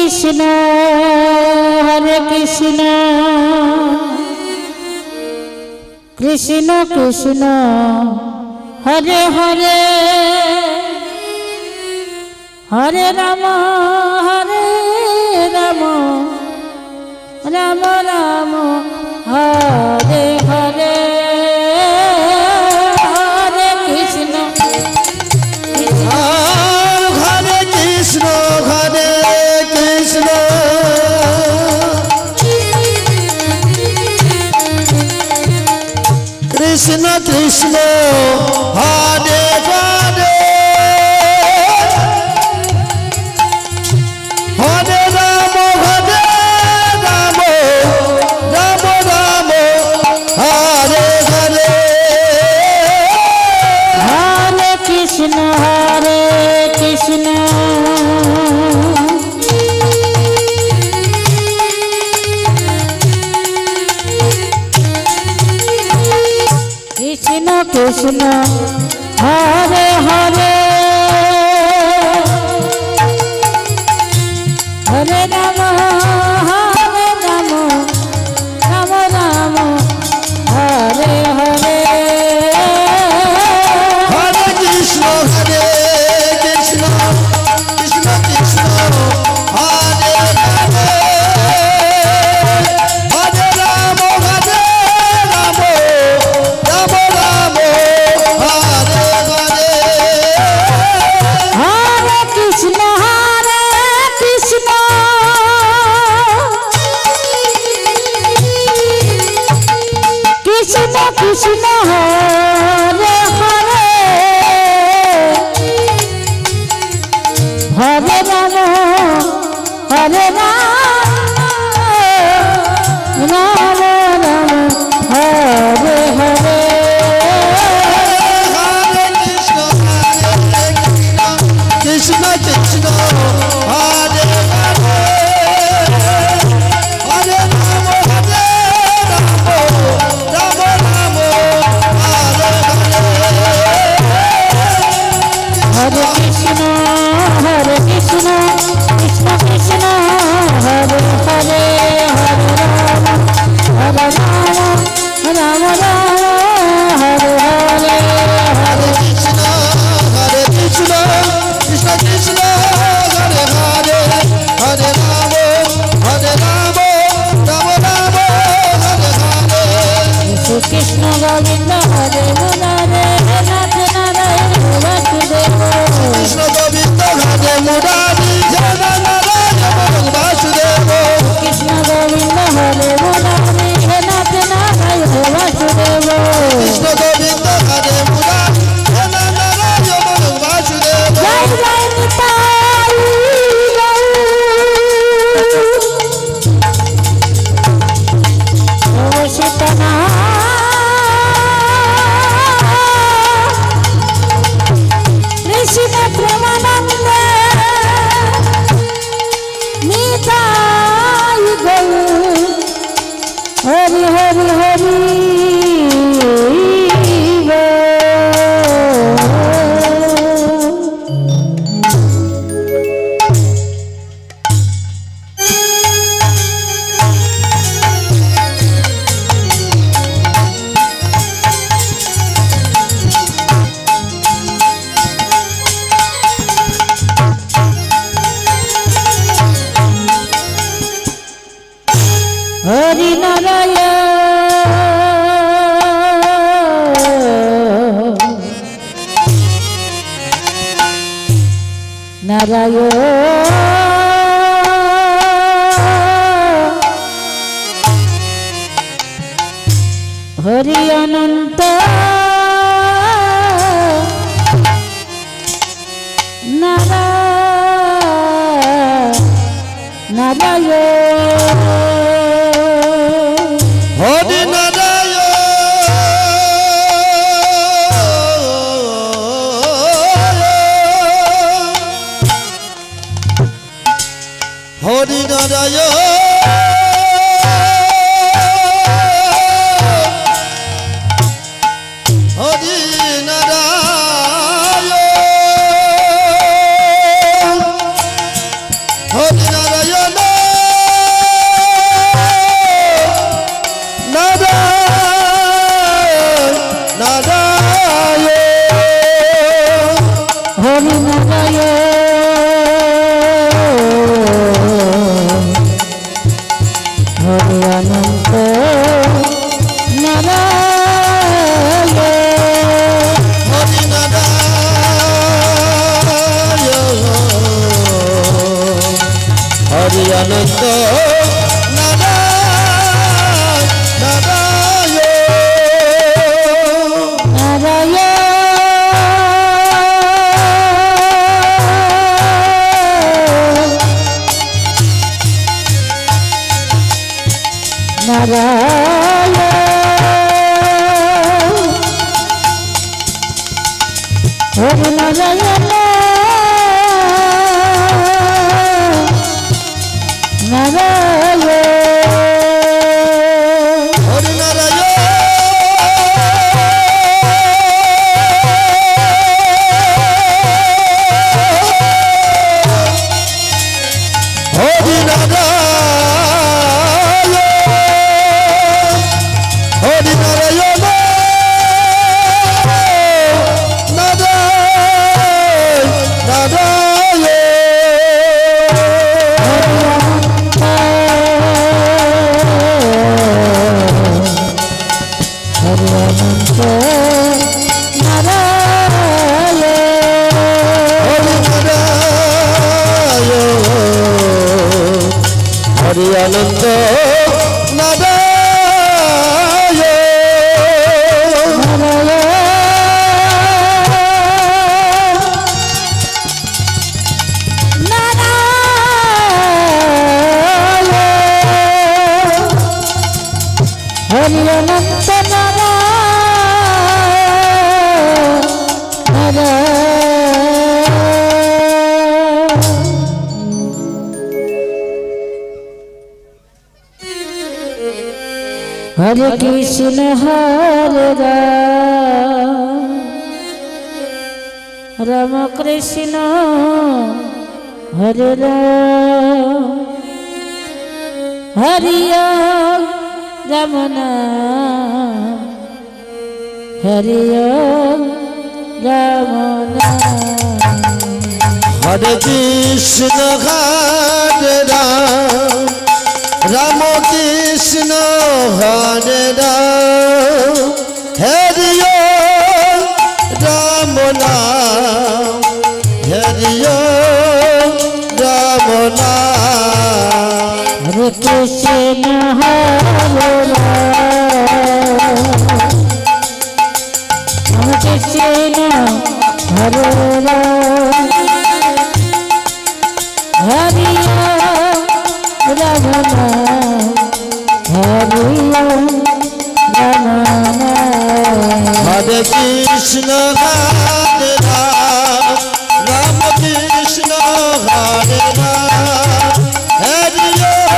कृष्ण कृष्ण कृष्ण हरे हरे हरे राम राम राम हरे हरे हरे कृष्ण कृष्ण कृष्ण हरे हरे हरे राम राम राम हरे हरे हरे कृष्ण कृष्ण कृष्ण हरे हरे हरे राम राम राम हरे हरे हरे कृष्ण कृष्ण कृष्ण कृष्ण हरे हरे हरे राम राम राम हरे हरे हरे कृष्ण कृष्ण कृष्ण हरे हरे हरे राम राम राम हरे हरे कृष्ण कृष्ण हरे हरे हरे राम राम हरे हरे कृष्ण कृष्ण कृष्ण हरे हरे हरे राम राम हरे हरे हरे कृष्ण कृष्ण कृष्ण हरे हरे हरे राम राम राम हरे हरे कृष्ण गोविंद हरे मुरारे नाथ नारायण वासुदेव कृष्ण गोविंद हरे मुरारी जय नारायण वासुदेव कृष्ण गोविंद हरे मुरारे नाथ नारायण वासुदेव कृष्ण गोविंद हरे मुरारी जय नारायण वासुदेव जय जय निताई गौ सीतना कृष्ण प्रेमानंद निताई गौ हरि हरि हरि हरि नारायण हरि अनंत हरि नारायण হরি অনন্ত নারায়ণ হরি নারায়ণ হরি অনন্ত Hori Narayana Narayana Hori Narayana Hori Narayana Hori Narayana Hori Ananta Hare Krishna Hare Ram Rama Krishna Hare Ram Hare Ram Nam Hare Ram Nam Hare Krishna Hare Ram Rama Krishna Hare Ram Hare Ram Nam Hare Ram Nam Hare Krishna Hare Ram Rama Krishna Hare Ram Hare Ram Nam Hare Ram Nam Hare Krishna Hare Ram Rama Krishna Hare Ram Hare Ram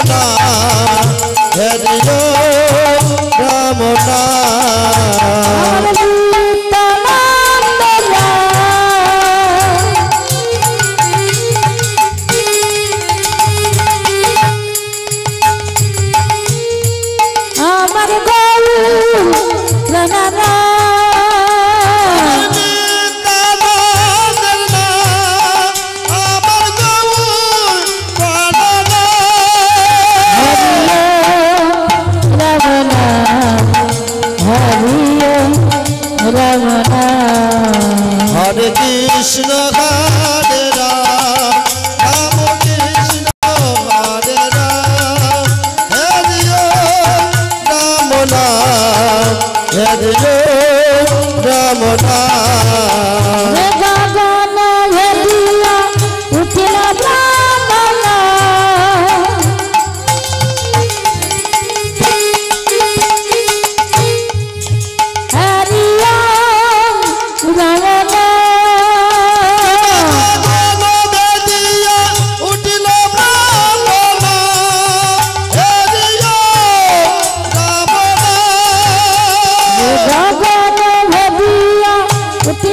Nam Hare Ram Nam Hare Krishna Hare Ram Rama Krishna Hare Ram Hare Ram Nam Hare Ram Nam Uti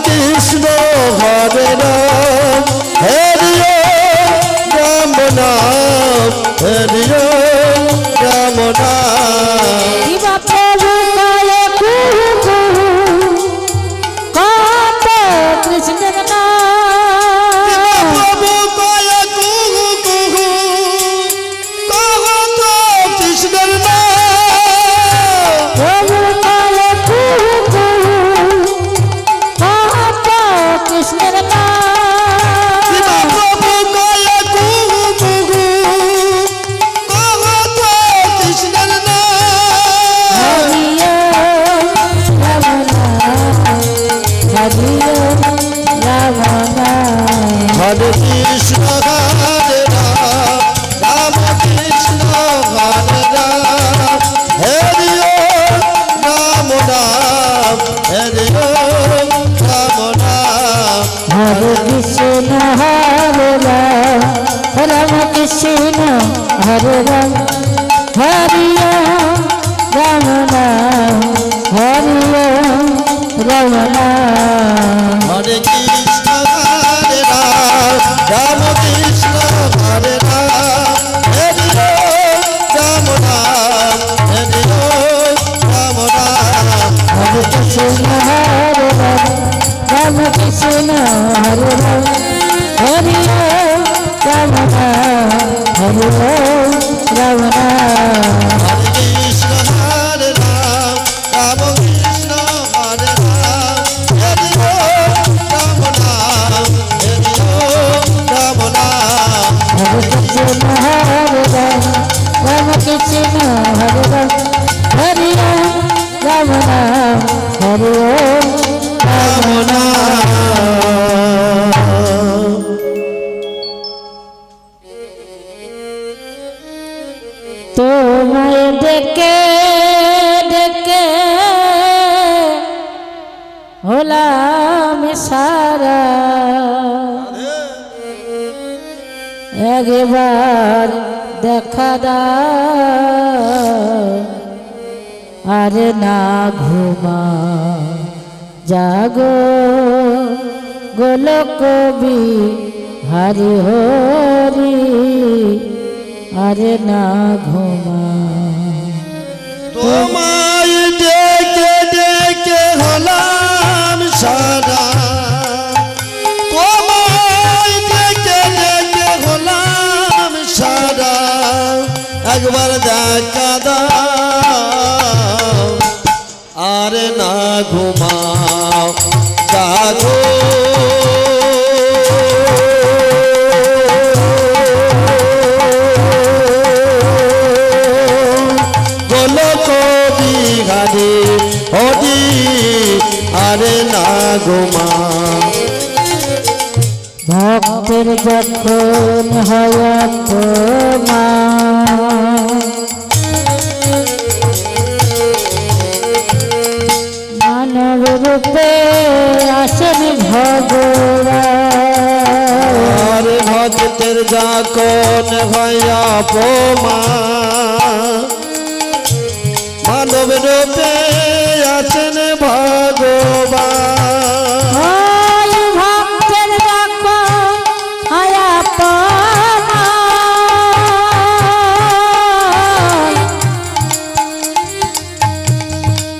Krishna হরে রাম হরি রাম নাম হরি রাম নাম শিবা প্রভু কয়ে কুহু কুহু কত কৃষ্ণের নাম প্রভু কয়ে কুহু কুহু কত কৃষ্ণের নাম প্রভু কয়ে কুহু কুহু কত কৃষ্ণের নাম প্রভু কয়ে কুহু কুহু কত কৃষ্ণের নাম হরিয় রাম নাম হরিয় রাম নাম হরে কৃষ্ণ হরে রাম রাম কৃষ্ণ হরে রাম হরি রাম নাম হরি রাম নাম হরে কৃষ্ণ হরে রাম রাম কৃষ্ণ হরে রাম হরি রাম নাম হরি রাম নাম হরে কৃষ্ণ হরে রাম রাম কৃষ্ণ হরে রাম হরি রাম নাম হরি রাম নাম হরে কৃষ্ণ হরে রাম রাম কৃষ্ণ হরে রাম হরি রাম নাম হরি রাম নাম হরে কৃষ্ণ হরে রাম রাম কৃষ্ণ হরে রাম হরি রাম নাম হরি রাম নাম হরে কৃষ্ণ হরে রাম রাম কৃষ্ণ হরে রাম হরি রাম নাম হরি রাম তোমায় ডেকে ডেকে হলাম সারা একবার দেখা দাও আর না ঘুমা জাগো গোলক কবি হরি হরি আরে না ঘুমা তোমায় ডেকে ডেকে হলাম সারা তোমায় ডেকে ডেকে হলাম সারা একবার দেখা দাও আর না ঘুমাও জাগো হরে হরি আরে না গোমা ভক্তের যখন হয় মা মানব রূপে আসেন ভগবান ভক্তের যখন হয় মা মানব রূপে আছেন ভগবান ভক্তের যখন হয়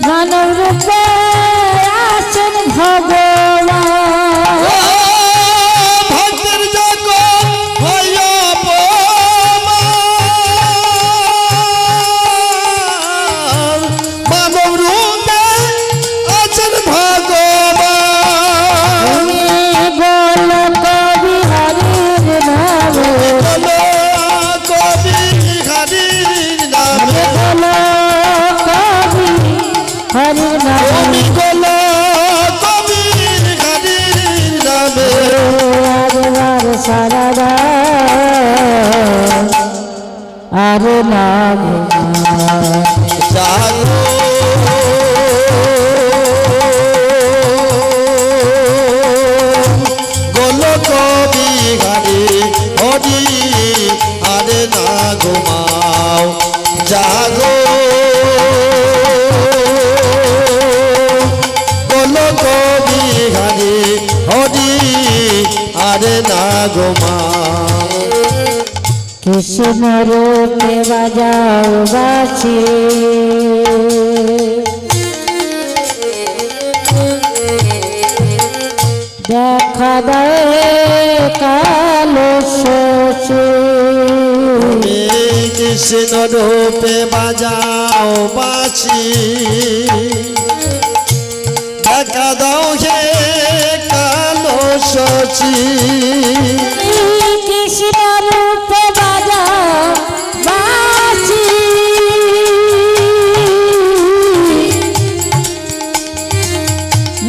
মানব রূপে আসেন ভগবান ভক্তের যখন হয় মানব রূপে আছেন ভগবান বল কবি হরির নাম কবি হরির নামে বল কবি হরির নাম কবির হরির নামে আরবার সারাদা আর না জাগো গোল কবি হরি হরি আরে না ঘুমাও জাগো গোল কবি হরি আরে না গো মা কৃষ্ণ রূপে বাজাও বাছি দেখা দেয় কালো শোষে কৃষ্ণ রূপে বাজাও বাছি দেখা দাও হে কালো শচী কৃষ্ণ রূপে বাজাও বাছি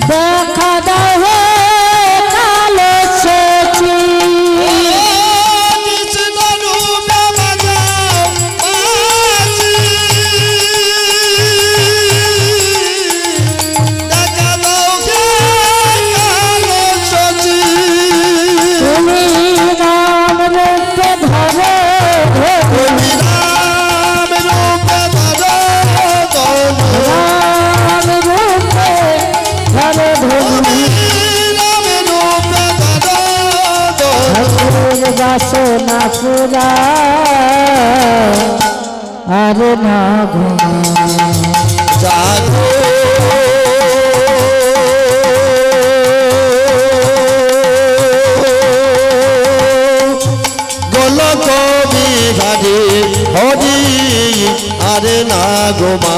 দেখা দাও হে কালো শোষী কৃষ্ণ রূপে বাজাও বাছি দেখা দাও হে কালো শচী তুমি রাম রূপে ধরো তুমি রাম রূপে ধরো রাম রূপে ধরো ধরি রাম রূপে ধরো ঠাকুর বাসনা পুরা আর না ঘুমা জাগো গোলক বিহারি হরি আরে না গো মা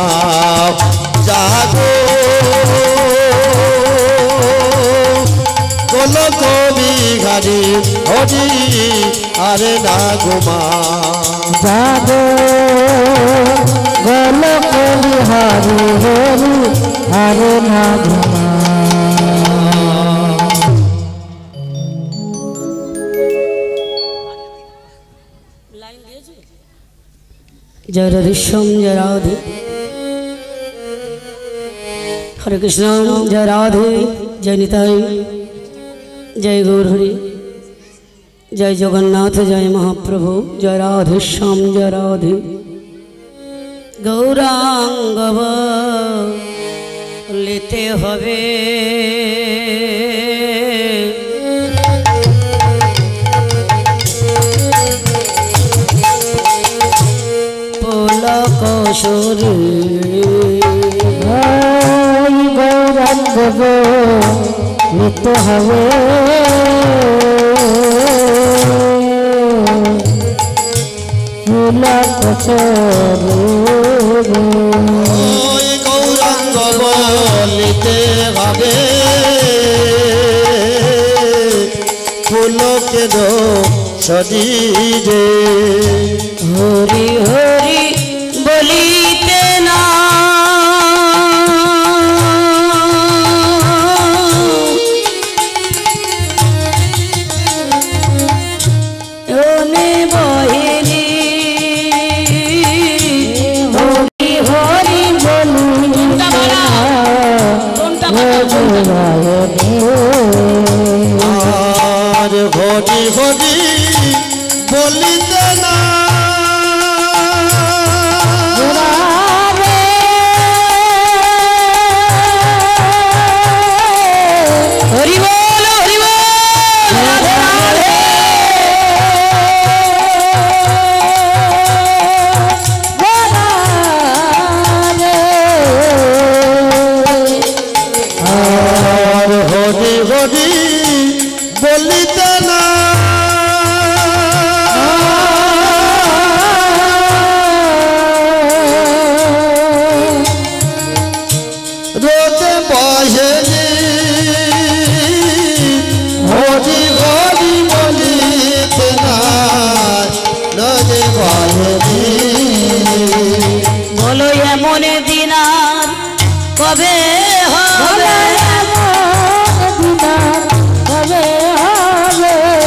জাগো গোলক বিহারি হরি আরে না গো মা জাগো গোলক বিহারি হরি আর না ঘুমা जय राधेश्याम जय राधे हरे कृष्ण जय राधे जय निताई जय गौर हरि जय जगन्नाथ जय महाप्रभु जय राधेश्याम जय राधे गौरांगव लेते हवे কৌশলী গৌরাঙ্গ নিতে হবে ওই গৌরাঙ্গ বলিতে হবে ফুলকে দো শরীরে হরি হরি বলিতে না ওনে বহিরি হরি হরি বলি আর হরি হরি বলিতে না হরি বল হরি বল রাধে রাধে আর হরি হরি বলিতে না রোদে বহেলি হরি হরি বলিতে না রোদে বহেলি বলো এমন দিন আর কবে হবে কবে হবে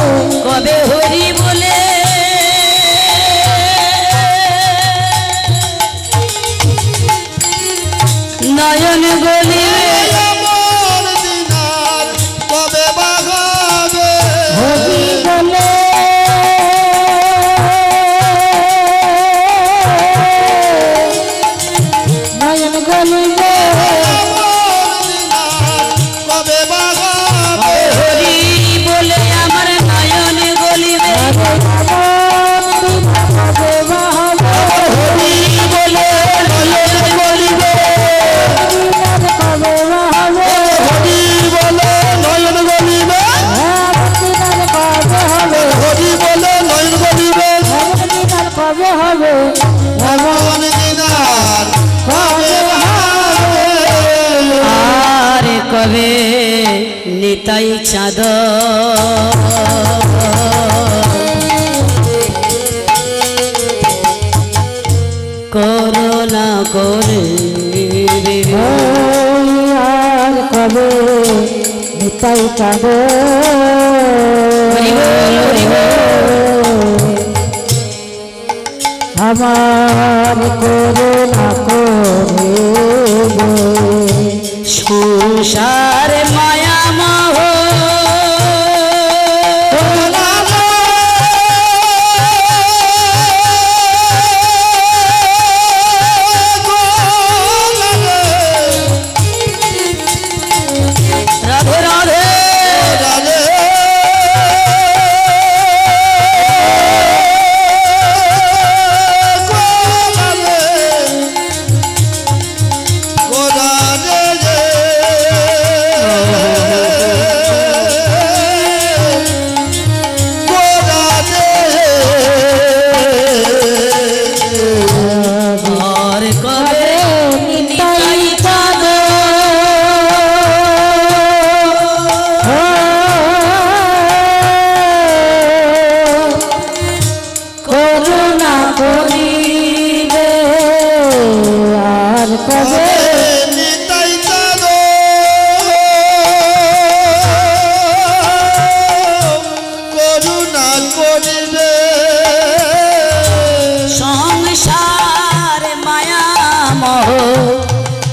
নিতাই চাঁদ করোনা করে আর কবে নিতাই চাঁদ আমার করোনা করে সংসার মায়া মোহ রাধে রাধে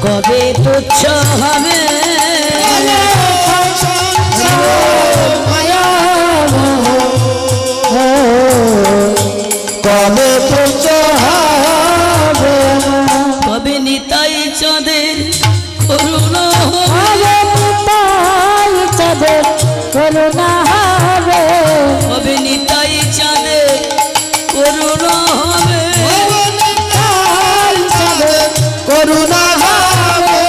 কবে তুচ্ছ হবে কবে তুচ্ছ হবে কবে নিতাই চাঁদের করুণা চাঁদের করুণা হবে কবে নিতাই চাঁদের করুণা হবে করুণা হবে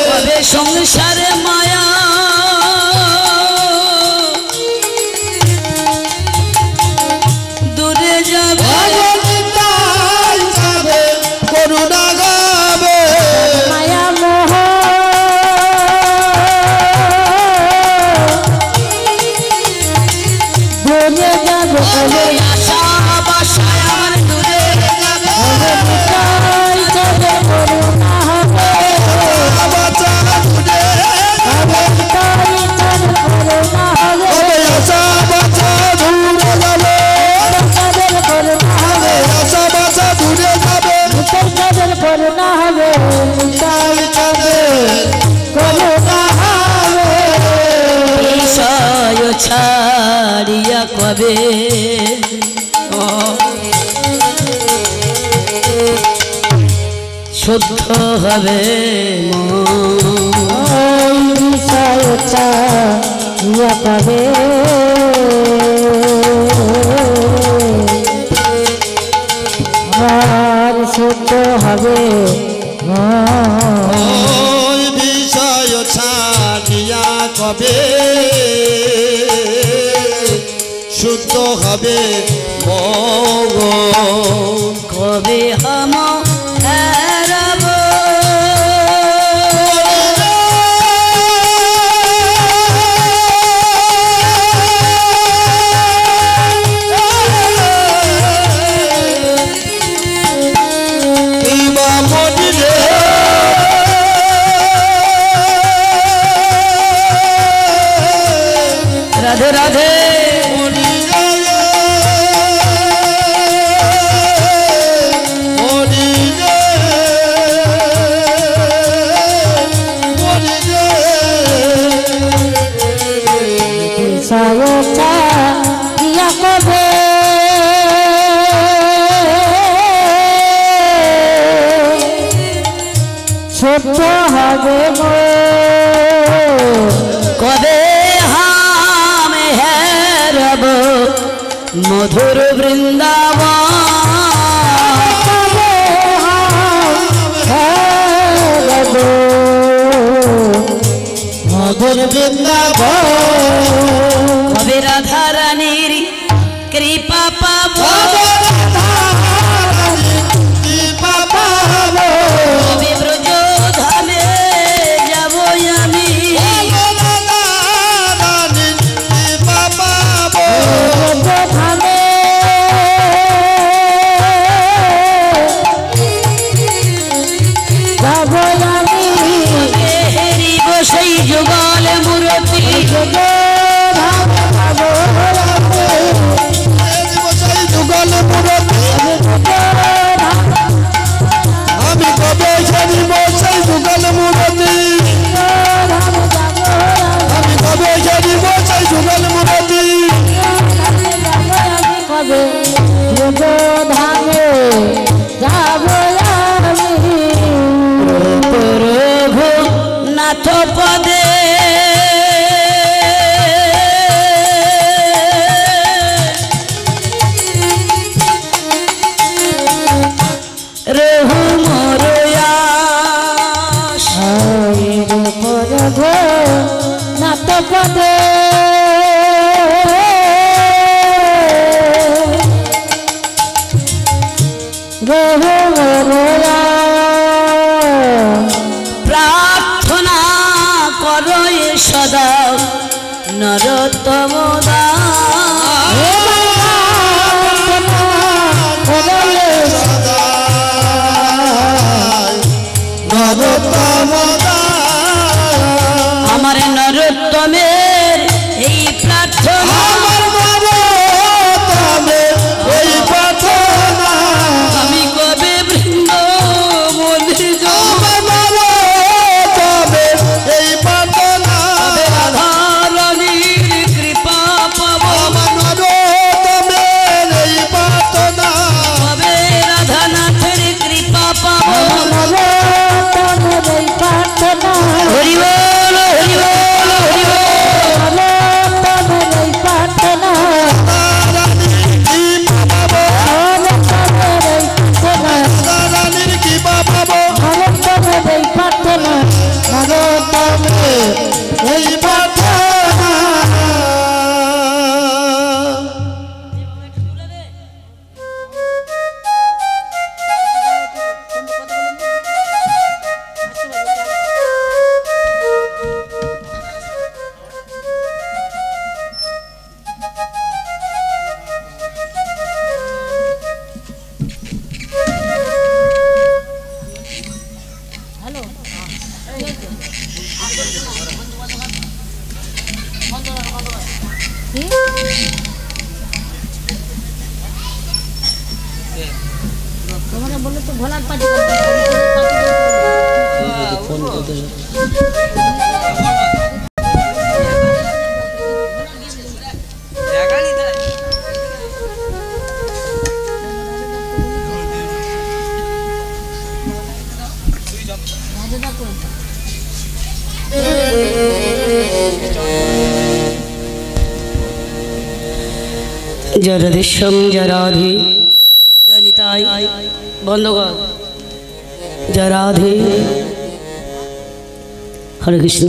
কবে সংসারে মায়া দূরে যাবে করুণা গাবে মায়া মোহ দূরে যাবে আশা বাসায় আমার দূরে যাবে করুণা হবে করুণা হবে করুণা হবে বিষয় ছাড়িয়া কবে শুদ্ধ হবে ওই বিষয় চাহিয়া পাবে আর শুদ্ধ হবে ওই বিষয় ছাড়িয়া কবে শুদ্ধ হবে মন কবে হাম হারাব রাধে রাধে বিষয় চাহিয়া কবে শুদ্ধ হবে কবে হাম হেরব মধুর বৃন্দাবন মধুর বৃন্দাবন কবে রাধা রানীর কৃপা পাব কবে ব্রজ ধামে যাব আমি হবে যোগ ধামে যাব আমি নাথ পদে রঘু মরয়াস নাথ পদে প্রার্থনা করো সদা নরোত্তম আমার নরোত্তমের এই প্রার্থনা আমি কবে বৃন্দাবনে রাধারানীর কৃপা পাবো কবে রাধানাথের কৃপা পাবো হরি বল হরি বল হরি বল তোমাকে বললে তো ভোলার পার্টি জরদিশম জরাধি জনিতাই বন্ধগণ জরাধি হরে কৃষ্ণ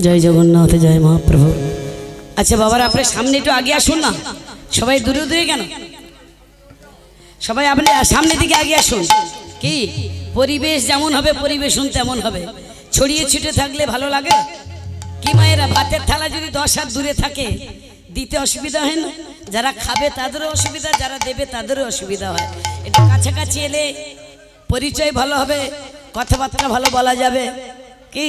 জয় জগন্নাথ জয় মহাপ্রভু। আচ্ছা বাবার আপনি সামনে একটু আগে আসুন না, সবাই দূরে দূরে কেন? সবাই আপনি সামনের দিকে আগে আসুন। কি পরিবেশ যেমন হবে পরিবেশন তেমন হবে, ছড়িয়ে ছিটে থাকলে ভালো লাগে কি মায়েরা? ভাতের থালা যদি 10 হাত দূরে থাকে দিতে অসুবিধা হয় না? যারা খাবে তাদেরও অসুবিধা, যারা দেবে তাদেরও অসুবিধা হয়। একটু কাছাকাছি এলে পরিচয় ভালো হবে, কথাবার্তা ভালো বলা যাবে, কি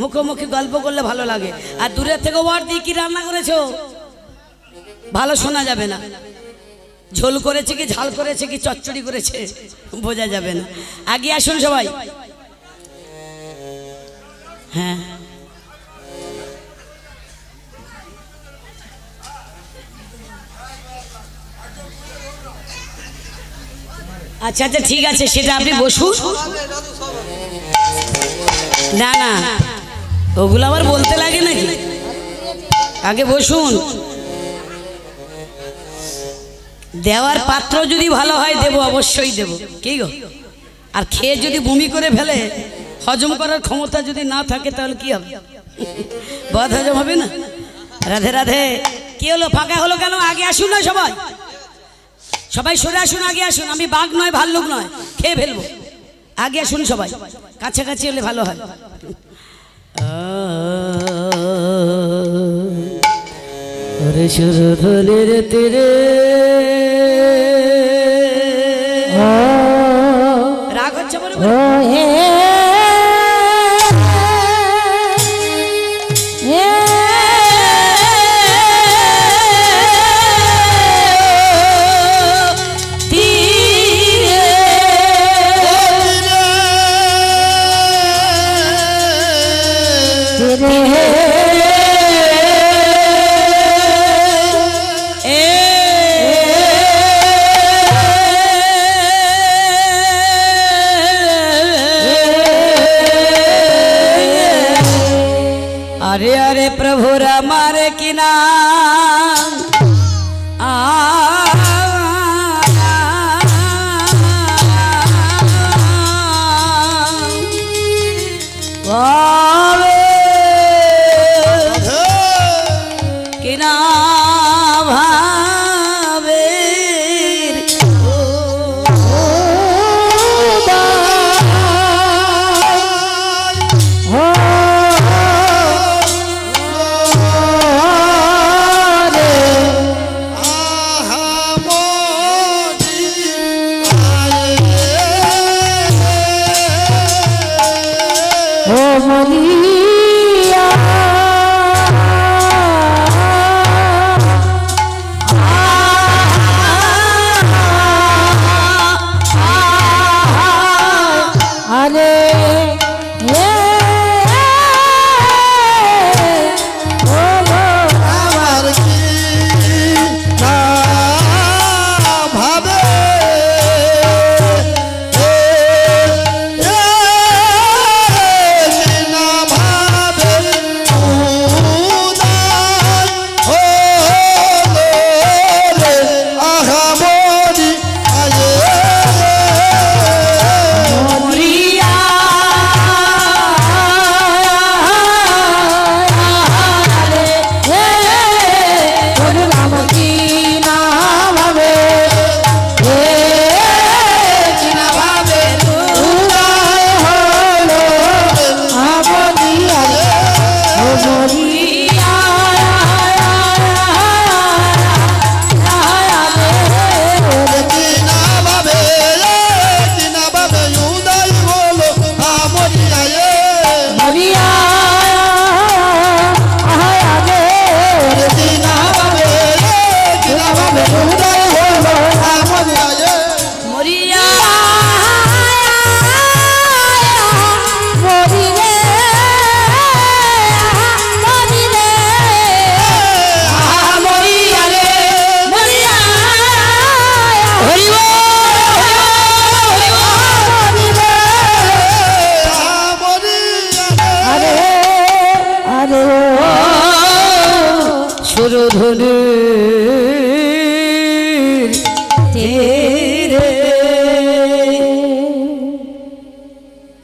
মুখোমুখি গল্প করলে ভালো লাগে। আর দূরের থেকে ওয়ার দিয়ে কি রান্না করেছো ভালো শোনা যাবে না, ঝোল করেছে কি ঝাল করেছে কি চচ্চড়ি করেছে বোঝা যাবে না। আগে আসুন সবাই। হ্যাঁ আচ্ছা আচ্ছা ঠিক আছে, সেটা আপনি বসুন। না না ওগুলো আবার বলতে লাগে নাকি, আগে বসুন। দেওয়ার পাত্র যদি ভালো হয় দেব, অবশ্যই দেব, কি গো? আর খেয়ে যদি বমি করে ফেলে, হজম করার ক্ষমতা যদি না থাকে তাহলে কি হবে? বদ হজম হবে না। রাধে রাধে। কি হলো, ফাঁকা হলো কেন? আগে আসুন না সবাই, সবাই সরে আসুন, আগে আসুন। আমি বাঘ নয় ভাল্লুক নয়, খেয়ে ফেলবো। আগে আসুন সবাই, কাছাকাছি হলে ভালো হয়। अरे शुरधले रे तेरे राग अच्छा बोले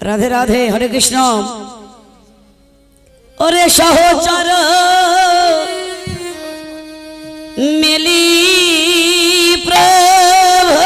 राधे राधे हरे कृष्ण ओरे सहचर मिली प्रभु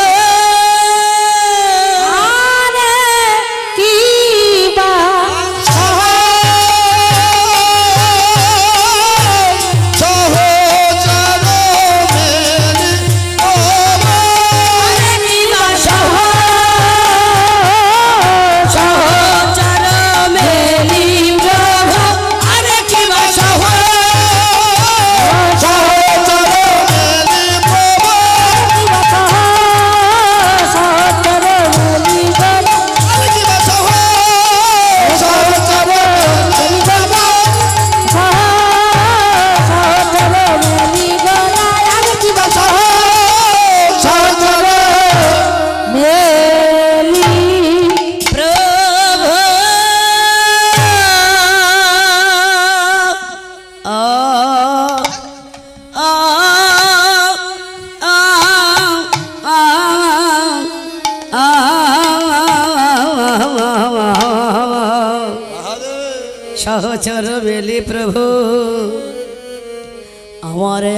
सहचर बेली प्रभु हमारे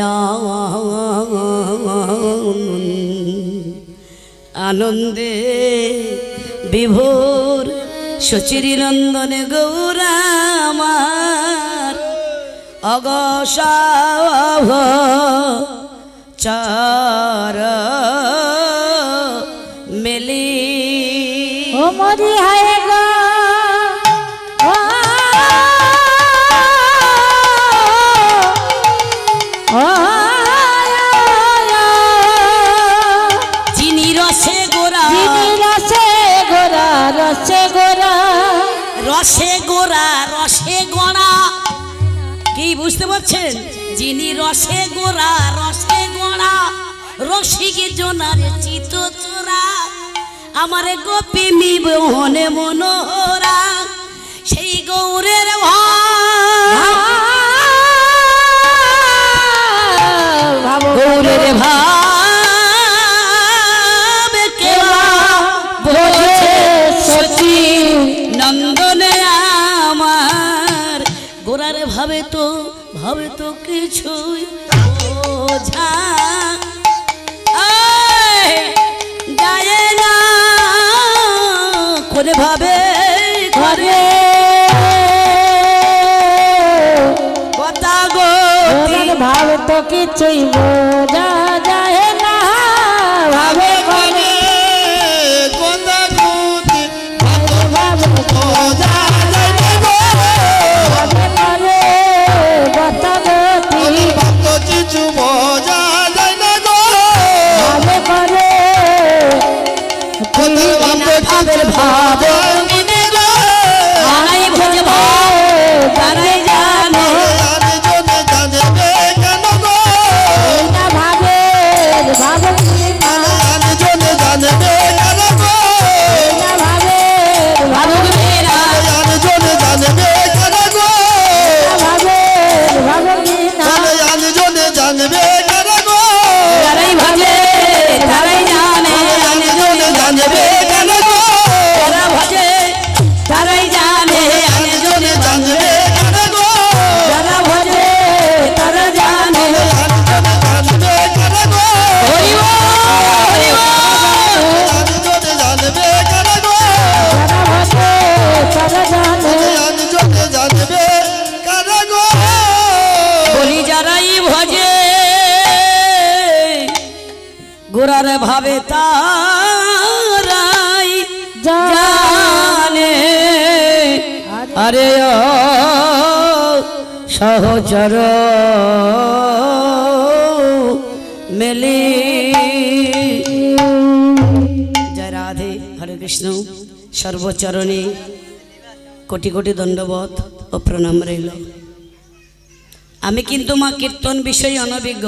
आनंदे विभोर सुचिरी नंदन गौरामार अगसाभ चार मिली ओ मोदी आएगा रसे गोरा रसे गोड़ा की बुझते पारছেন যিনি রসে গোরা রসে গোড়া রসিকে জোনারে চিত চোরা আমারে গোপী মিবনে মনোহরা সেই গৌরের ভাই মনের ভাব কেবা বোঝে সচি নন্দনে আমার গোরার ভাবে তো কিছুই বোঝা যায় না কোনে ভাবে ঘরে ভাব তো কিছুই বোঝা যায় না ভাবে করে কথা গুতি ভাব বোঝা যায় না গো ভাবে করে কথা গতি ভক্ত কিছু বোঝা যায় না গো ভাবে করে ভাবের ভাব মনে গো আই ভোজ ভাব তারাই জানে জানবে কেন গো না ভাবে ভাব জানবে কেন গো না ভাবে ভাব জানবে কেন গো ভাবে ভাব না জানবে কেন গো তারাই ভাবে তারাই জানে জানবে কেন গো তারা ভাজে তারাই জানে জানবে কেন গো যারা ভজে তারা জানে জানবে কেন গো হরি বল, হরি বল। জানবে কেন গো যারা ভজে তারা জানে জানবে কেন গো বলি যারাই ভজে গোরার ভাবে তারাই জানে আরে ও সহচর মেলি জয় রাধে হরে কৃষ্ণ সর্বচরণে কোটি কোটি দণ্ডবত ও প্রণাম রইল। আমি কিন্তু মা কীর্তন বিষয়ে অনভিজ্ঞ।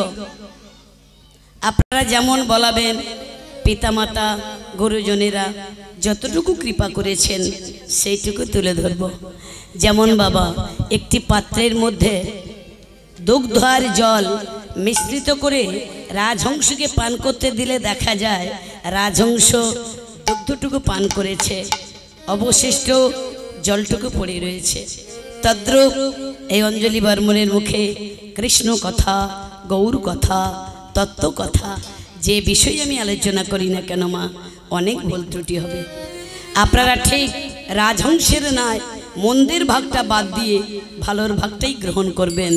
আপনারা যেমন বলাবেন পিতামাতা গুরুজনেরা যতটুকু কৃপা করেছেন সেইটুকু তুলে ধরব। যেমন বাবা একটি পাত্রের মধ্যে দুগ্ধ আর জল মিশ্রিত করে রাজহংসকে পান করতে দিলে দেখা যায় রাজহংস দুগ্ধটুকু পান করেছে, অবশিষ্ট জলটুকু পড়ে রয়েছে। তদ্রূপ এই অঞ্জলি বর্মনের মুখে কৃষ্ণ কথা, গৌর কথা, তত্ত্ব কথা যে বিষয়ে আমি আলোচনা করি না কেন মা অনেক ভুল ত্রুটি হবে। আপনারা ঠিক রাজহংসের নয় মন্দির ভাগটা বাদ দিয়ে ভালোর ভাগটাই গ্রহণ করবেন,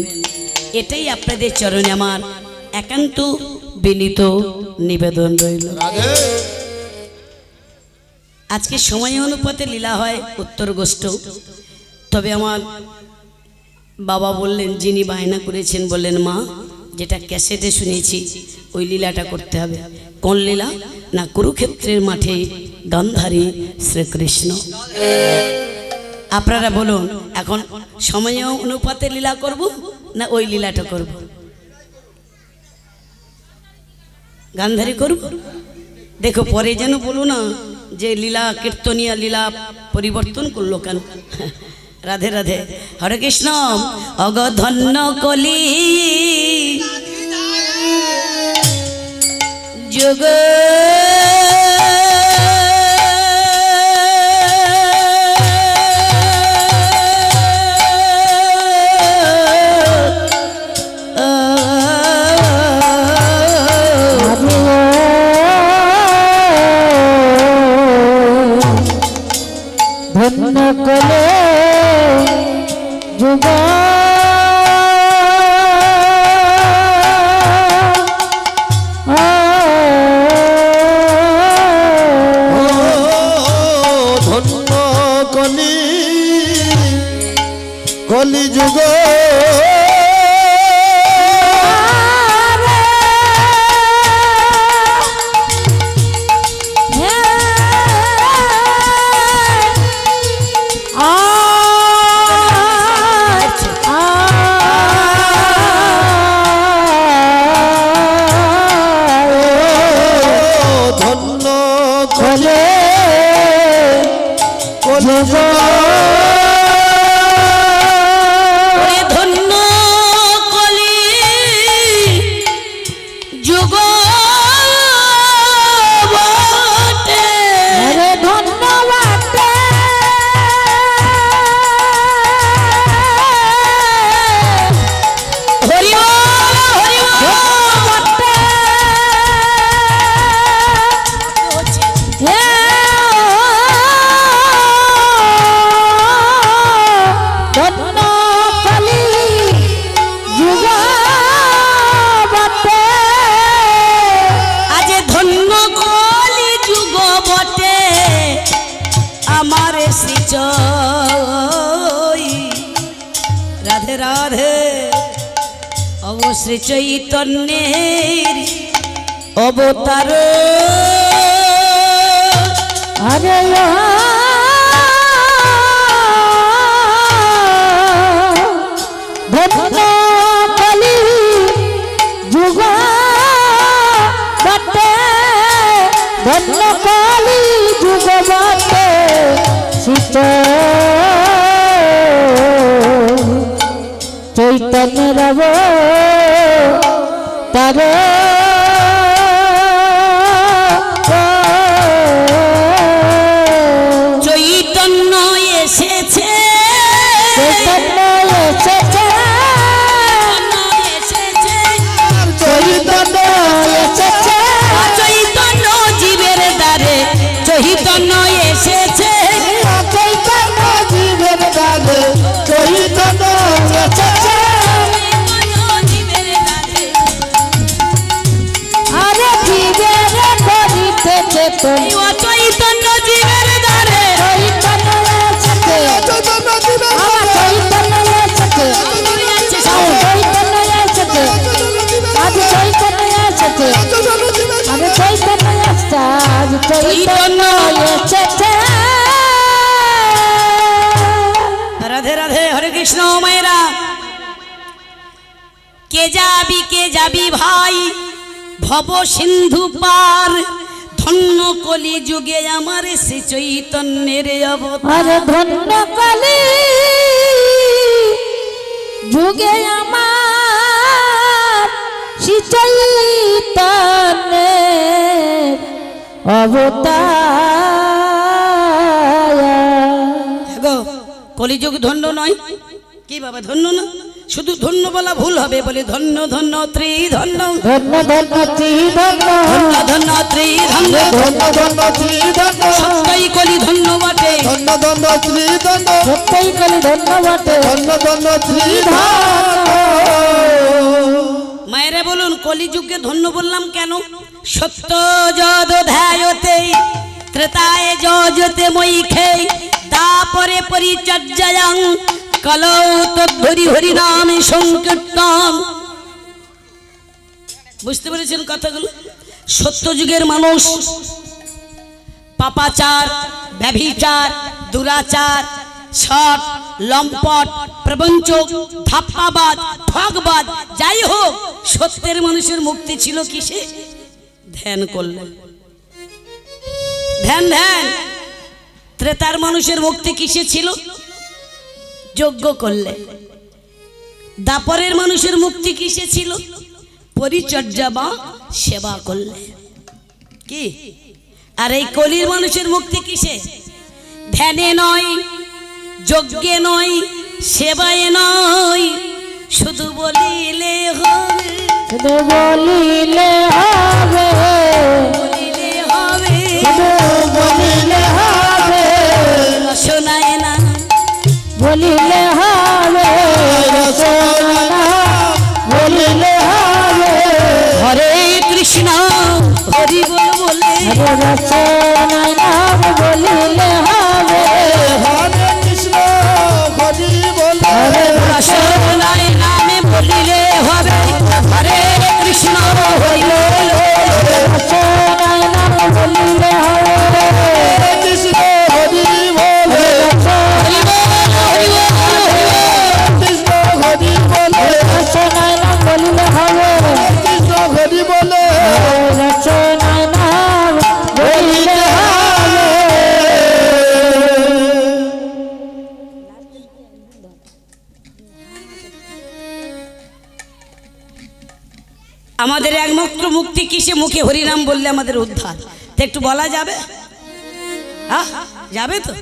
এটাই আপনাদের চরণে আমার একান্ত বিনীত নিবেদন রইল। আজকে সময় অনুপাতে লীলা হয় উত্তর গোষ্ঠ, তবে আমার বাবা বললেন, যিনি বায়না করেছেন বললেন মা যেটা ক্যাসেটে শুনেছি ওই লীলাটা করতে হবে। কোন লীলা? না কুরুক্ষেত্রের মাঠে গান্ধারী শ্রীকৃষ্ণ। আপনারা বলুন এখন সময় অনুপাতে লীলা করব না ওই লীলাটা করব? গান্ধারী করব। দেখো পরে যেন বলো না যে লীলা কীর্তনিয়া লীলা পরিবর্তন করলো কেন। রাধে রাধে হরে কৃষ্ণ। অগধন্য কলি যুগ ধন্য কলে যুগ ধন্য কলি কলি যুগ ধন্য কলে কলি যুগ ধন্য কলি যুগ শ্রী চৈতন্যের অবতার আরে ধন্য কলি যুগ বটে ধন্য কলি যুগ বটে শ্রী চৈতন্য রব তার চৈতন্য এসেছে চৈতন্য এসেছে চৈতন্য এসেছে চৈতন্য জীবের দ্বারে চৈতন্য এসেছে চৈতন্য জীবের দানে চৈতন্য এসেছে আরে জীবের করিতেছে তো চৈতন্য জীবের দ্বারে চৈতন্য এসেছে চৈতন্য জীবের আমার চৈতন্য এসেছে চৈতন্য এসেছে আজ চৈতন্য এসেছে আরে চৈতন্য এসেছে আজ চৈতন্য এসেছে রাধে রাধে হরে কৃষ্ণ মায়েরা কে যাবি ভাই ভব সিন্ধু পার ধন্য কলি যুগে আমার শ্রী চৈতন্যের অবতার আরে ধন্য কলি যুগে আমার শ্রী চৈতন্যের অবতার গো কলিযুগ ধন্য নয় কি বাবা ধন্য না শুধু ধন্য বলা ভুল হবে বলে ধন্য ধন্য ত্রিধন্য ধন্য ধন্য ত্রিধন্য ধন্য ধন্য ত্রিধন্য ধন্য ধন্য ত্রিধন্য সত্যই কলি ধন্য বটে ধন্য ধন্য ত্রিধন্য সত্যই কলি ধন্য বটে ধন্য ধন্য ত্রিধন্য মায়েরা বলুন কলিযুগকে ধন্য বললাম কেন সত্য যদ ধ্যায়তে ত্রেতায় যজতে মৈখে তাপরে পরিচর্যায়ং কলৌ তদ্ধরি হরি নামে সংকীর্তন বুঝতে পেরেছেন কথাগুলো সত্য যুগের মানুষ পাপাচার ব্যভিচার দুরাচার ছট লম্পট প্রবঞ্চক ধাপ্পাবাদ ঠকবাদ যাই হোক সত্যের মানুষের মুক্তি ছিল কিসে ধ্যান করলেন ধ্যান ধ্যান ত্রেতার মানুষের মুক্তি কিসে ছিল যজ্ঞ করলে দাপরের মানুষের মুক্তি কিসে ছিল পরিচর্যা বা সেবা করলে কি আর এই কলির মানুষের মুক্তি কিসে ধ্যানে নয় যজ্ঞে নয় সেবায় নয় শুধু বলিলে হবে শুধু বলিলে হবে বলিলে হবে শুধু বলিলে হবে শোনায় না বলিলে হবে রসনা বলিলে হবে হরে কৃষ্ণ হরি বল বলে রসনায় নাম বলিলে হবে হরে কৃষ্ণ হরি বলে হরে রসনায় নামে বলিলে হবে হরে কৃষ্ণ হরি বল রসনায় নাম বলিলে হবে কৃষ্ণ হরি বলে হরি বল হরি বল কৃষ্ণ হরি বলে রসনায় নাম বলিলে হবে কৃষ্ণ হরি বলে রসনায় নাম বলিলে হবে আমাদের একমাত্র মুক্তি কিসে মুখে হরিনাম বললে আমাদের উদ্ধার তো একটু বলা যাবে হ্যাঁ যাবে তো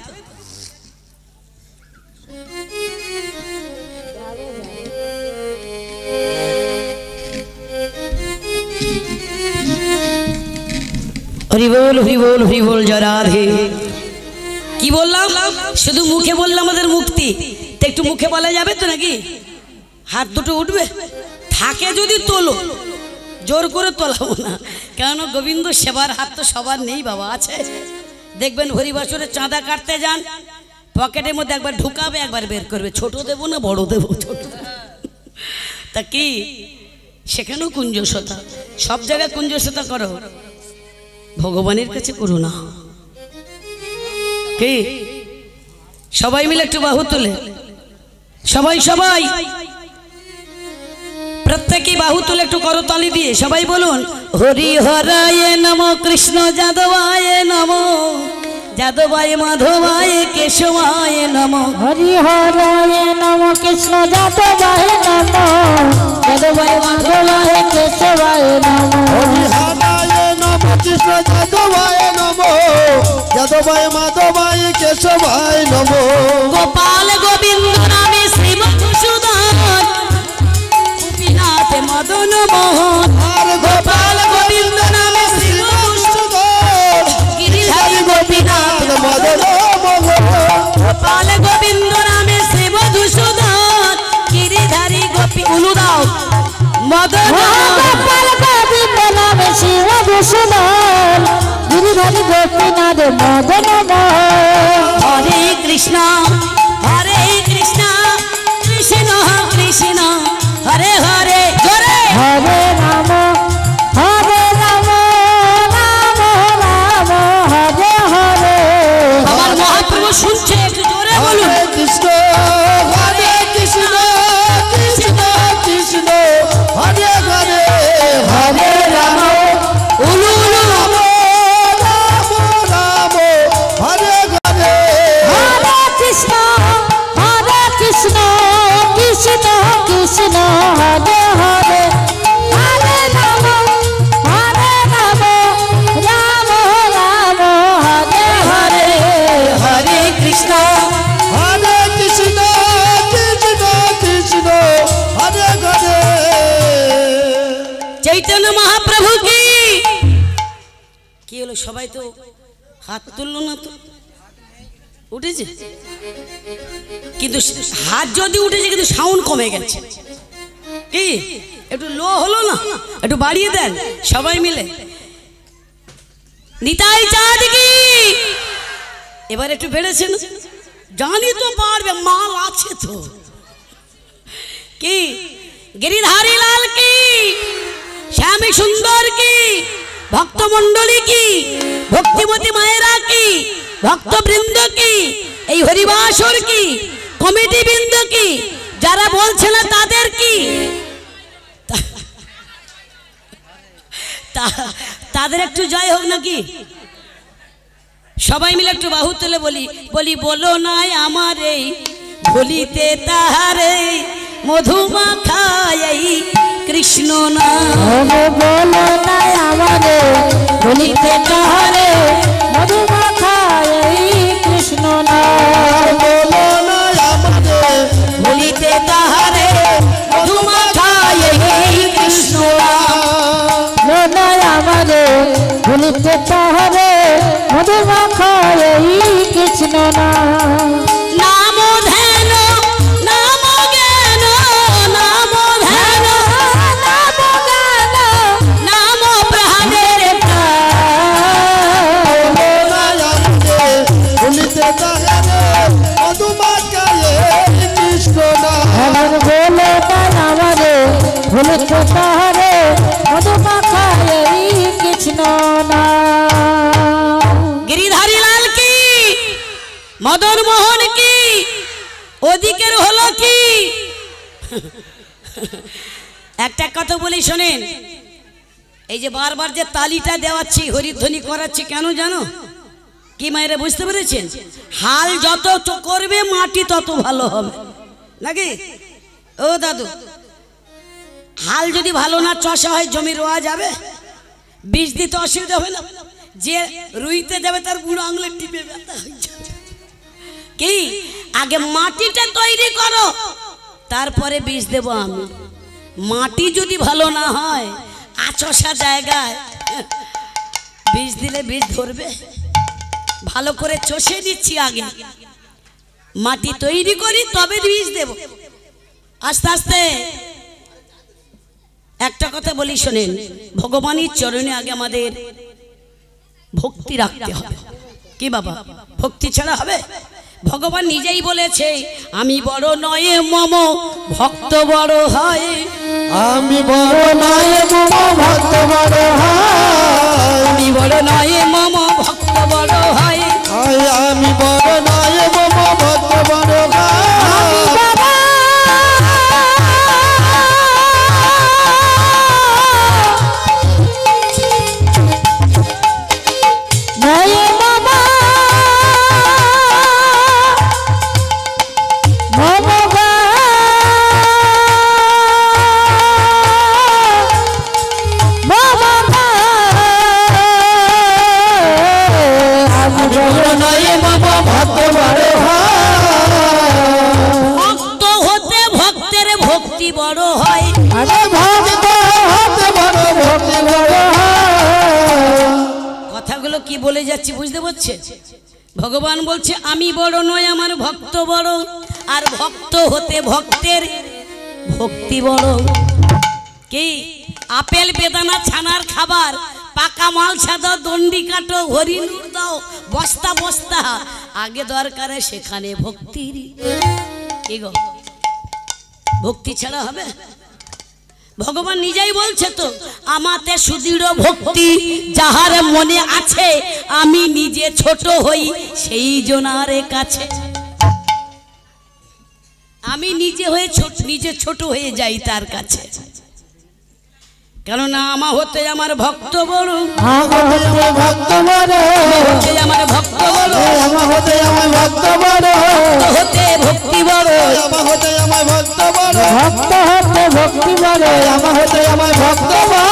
হরি বল হরি বল হরি বল জয় রাধে কি বললাম শুধু মুখে বললে আমাদের মুক্তি তো একটু মুখে বলা যাবে তো নাকি হাত দুটো উঠবে থাকে যদি তোলো জোর করে তোলাবো না কেন গোবিন্দ সেবার হাত তো সবার নেই বাবা আছে দেখবেন হরিবাসরে চাঁদা কাটতে যান পকেটের মধ্যে একবার ঢুকাবে একবার বের করবে ছোট দেবো না বড় দেবো ছোট তা কি সেখানেও কুঞ্জসতা, সব জায়গায় কুঞ্জসতা করো, ভগবানের কাছে করো না। কি সবাই মিলে একটু বাহু তুলে, সবাই সবাই প্রত্যেকেই বাহু তুলে একটু করতালি দিয়ে সবাই বলুন, হরি হরায় নমো কৃষ্ণ যাদবায় নমো, যাদবায় মাধবায় কেশবায় নমো, হরি হরায় নমো কৃষ্ণ যাদবায় নমো, যাদবায় মাধবায় কেশবায় নমো, হরি হরায় নমো কৃষ্ণ যাদবায় নমো, যাদবায় মাধবায় কেশবায় নমো, গোপাল গোবিন্দ নামে শ্রী মধুসূদন, গোপীনাথ মদন মোহন, আর গোপাল গোবিন্দ নামে শ্রী মধুসূদন, গিরিধারী গোপীনাথ মদন মোহন, গোপাল গোবিন্দ নামে শ্রী মধুসূদন, গিরিধারী গোপী উলুদাও মদন গোপাল গোবিন্দ নামে শিব ভূষণ, গিরিধারী গোপীনাথ মদন মোহন, হরে কৃষ্ণ কৃষ্ণ কৃষ্ণ হরে হরে জোরে হরে রাম রাম রাম হরে হরে, আমার মহাপ্রভু শুনছে, একটু জোরে বলুন। হরে কৃষ্ণ কৃষ্ণ কৃষ্ণ হরে হরে, হরে রাম উলু উলু রাম রাম হরে হরে, হরে কৃষ্ণ কৃষ্ণ কৃষ্ণ কৃষ্ণ হরে হরে, হরে রাম রাম রাম হরে হরে, হরে কৃষ্ণ হরে কৃষ্ণ কৃষ্ণ কৃষ্ণ হরে হরে, চৈতন্য মহাপ্রভু কি হলো? সবাই তো হাত তুললো না, তো উঠেছে, কিন্তু হাত যদি উঠেছে কিন্তু সাউন্ড কমে গেছে। কি একটু লো হলো না? একটু বাড়িয়ে দেন সবাই মিলে। নিতাই চাঁদ কি এবার একটু বেড়েছে না? জানি তো পারবে, মাল আছে তো। কি गिरिधारी लाल की, श्यामी सुंदर की, भक्त मंडली की, भक्तिमती मायरा की, भक्त बृंद की, এই হরিবাসর কি, কমিটি বৃন্দ কি, যারা বলছে না তাদের কি, তাদের একটু জয় হোক নাকি? সবাই মিলে একটু বাহু তুলে বলি, বলি বলো নাই আমার এই ভুলিতে তাহারে মধুমাখায় কৃষ্ণ নাম, বলো নাই আমারে ভুলিতে তাহারে মধুমাখায় কৃষ্ণ নাম, বলো না আমাদের ভুলিতে তাহারে মধুমাখায় কৃষ্ণ নাম, বলো নাই আমারে ভুলিতে তাহারে মধুমাখায় কৃষ্ণ নাম, নাম ধ্যান নাম জ্ঞান, নাম ধ্যান নাম গান নাম প্রাণের বলো না আমাদের ভুলিতে তাহারে মধুমাখায়ে কৃষ্ণ নাম, আমার বলো নাই আমারে ভুলিতে তাহারে মধুমাখায় কৃষ্ণ নাম, गिरिधारी लाल की, मदन मोहन की, ওদিকের হলো কি? একটা কথা বলি শোনেন, এই যে বারবার যে তালিটা দেওয়াচ্ছি, হরিধ্বনি করাচ্ছি, কেন জানো কি মায়েরা? বুঝতে পেরেছেন? হাল যত করবে মাটি তত ভালো হবে নাকি? ও দাদু, হাল যদি ভালো না চষা হয় জমি রোয়া যাবে? বীজ দিতে অসুবিধা হবে না? যে রুইতে যাবে তার বুড়ো আঙুলে টিপে ব্যথা হয়ে যাবে। কি আগে মাটিটা তৈরি করো, তারপরে বীজ দেব আমি। মাটি যদি ভালো না হয় আচষা জায়গায় বীজ দিলে বীজ ধরবে? ভালো করে চষে দিচ্ছি, আগে মাটি তৈরি করি তবে বীজ দেব আস্তে আস্তে। একটা কথা বলি শোনেন, ভগবানের চরণে আগে আমাদের ভক্তি রাখতে হবে। কি বাবা, ভক্তি ছাড়া হবে? ভগবান নিজেই বলেছে, আমি বড় নয় মম ভক্ত বড় হয়, আমি বড় নয় মম ভক্ত বড় হয় আমি বড় নয় মম ভক্ত বড় হয় আমি বড় নয় মম ভক্ত বড় হয় কথাগুলো কি বলে যাচ্ছি বুঝতে পারছে? ভগবান বলছে আমি বড় নয় আমার ভক্ত বড়, আর ভক্ত হতে ভক্তের ভক্তি বড়। কি আপেল বেদানা ছানার খাবার, পাকা মাল ছাদা দণ্ডি কাটো হরিণ দাও বস্তা বস্তা, আগে দরকারে সেখানে ভক্তির। কি গো ভক্তি ছাড়া হবে? ভগবান নিজেই বলছে তো, আমাতে সুদৃঢ় ভক্তি যাহার মনে আছে, আমি নিজে ছোট হই সেই জনার কাছে। আমি নিজে ছোট হয়ে যাই তার কাছে, কেননা আমার হতে আমার ভক্ত বড়, ভক্ত বড় আমার ভক্ত বড়, হতে আমার ভক্ত বড় হতে ভক্তি বড়, হতে আমার ভক্ত বড় ভক্ত হতে ভক্তি বড়, হতে আমার ভক্ত বড়।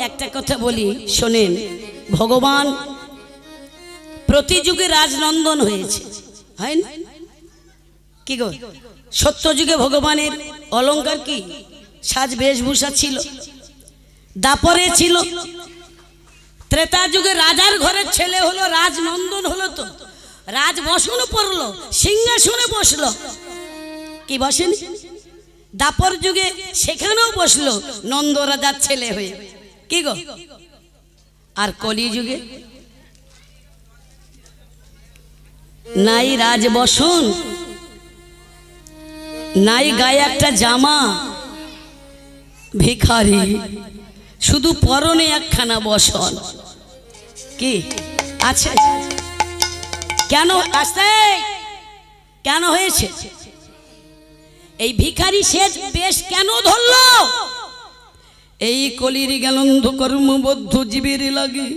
একটা কথা বলি শোনেন, ভগবান প্রতি যুগে রাজনন্দন হয়েছে, হয় না? কি গো সত্য যুগে ভগবানের অলংকার কি সাজ বেশভূষা ছিল, দাপরে ছিল। ত্রেতা যুগে রাজার ঘরের ছেলে হলো রাজনন্দন হলো, তো রাজবসন পড়লো, সিংহাসনে বসলো, কি বসেন? দাপর যুগে সেখানেও বসলো নন্দ রাজার ছেলে হয়ে, কি গো? আর কলি যুগে নাই রাজবসন, নাই গায়ে একটা জামা, ভিখারি, শুধু পরনে একখানা বসন। কি আছে? কেন আসতে কেন হয়েছে? এই ভিখারি সেজ বেশ কেন ধরলো? এই কলির গেলন্ধ কর্মবদ্ধ জীবের লাগে,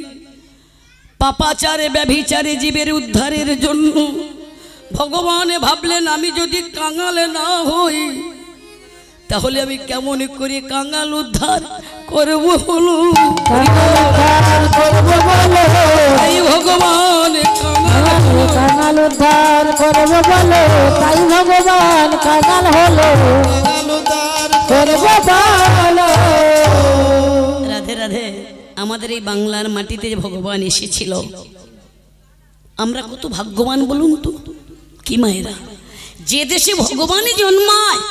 পাপাচারে ব্যভিচারে জীবের উদ্ধারের জন্য ভগবান ভাবলেন আমি যদি কাঙালে না হই তাহলে আমি কেমন করে কাঙাল উদ্ধার করব হলো। তাই ভগবান কাঙাল উদ্ধার করব বলে, তাই ভগবান কাঙাল হলো, করব বলো। রাধে রাধে। আমাদের এই বাংলার মাটিতে ভগবান এসেছিল, আমরা কত ভাগ্যবান বলুন তো। কি মায়েরা, যে দেশে ভগবানই জন্মায়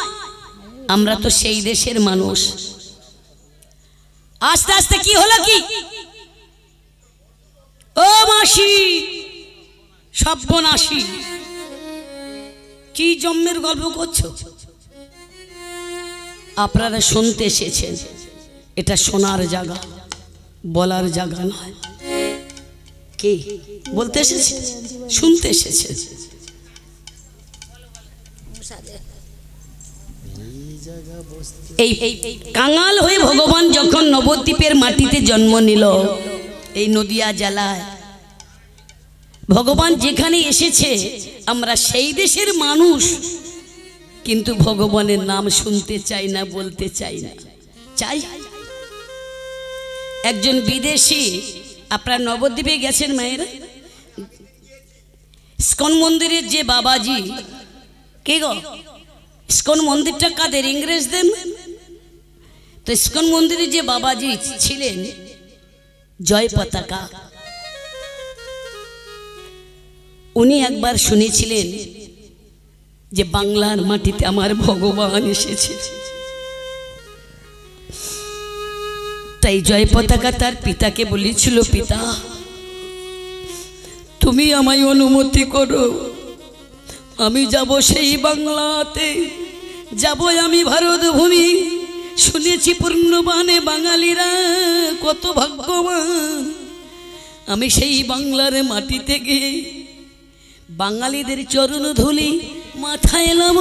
আমরা তো সেই দেশের মানুষ। আস্তে আস্তে কি হলো? কি ও মাসি সর্বনাশী, কি জন্মের গল্প করছো? আপনারা শুনতে এসেছেন, এটা শোনার জায়গা, বলার জায়গা নয়। কি বলতে এসেছে? শুনতে এসেছে। এই কাঙাল হয়ে ভগবান যখন নবদ্বীপের মাটিতে জন্ম নিল, এই নদিয়া জেলায়, ভগবান যেখানে এসেছে আমরা সেই দেশের মানুষ, কিন্তু ভগবানের নাম শুনতে চাই না, বলতে চাই না। চাই একজন বিদেশি, আপনারা নবদ্বীপে গেছেন মায়েরা? ইস্কন মন্দিরের যে বাবাজি, কে গো? ইস্কন মন্দিরটা কাদের? ইংরেজদের। তো ইস্কন মন্দিরে যে বাবাজি ছিলেন জয় পতাকা, উনি একবার শুনেছিলেন যে বাংলার মাটিতে আমার ভগবান এসেছে। তাই জয় পতাকা তার পিতাকে বলেছিল, পিতা তুমি আমায় অনুমতি করো, আমি যাব সেই বাংলাতে যাব আমি ভারত ভূমি শুনেছি পূর্ণবানে বাঙালিরা কত ভাগ্যবান আমি সেই বাংলার মাটি থেকে বাঙালিদের চরণ ধুলি মাথায় এলাম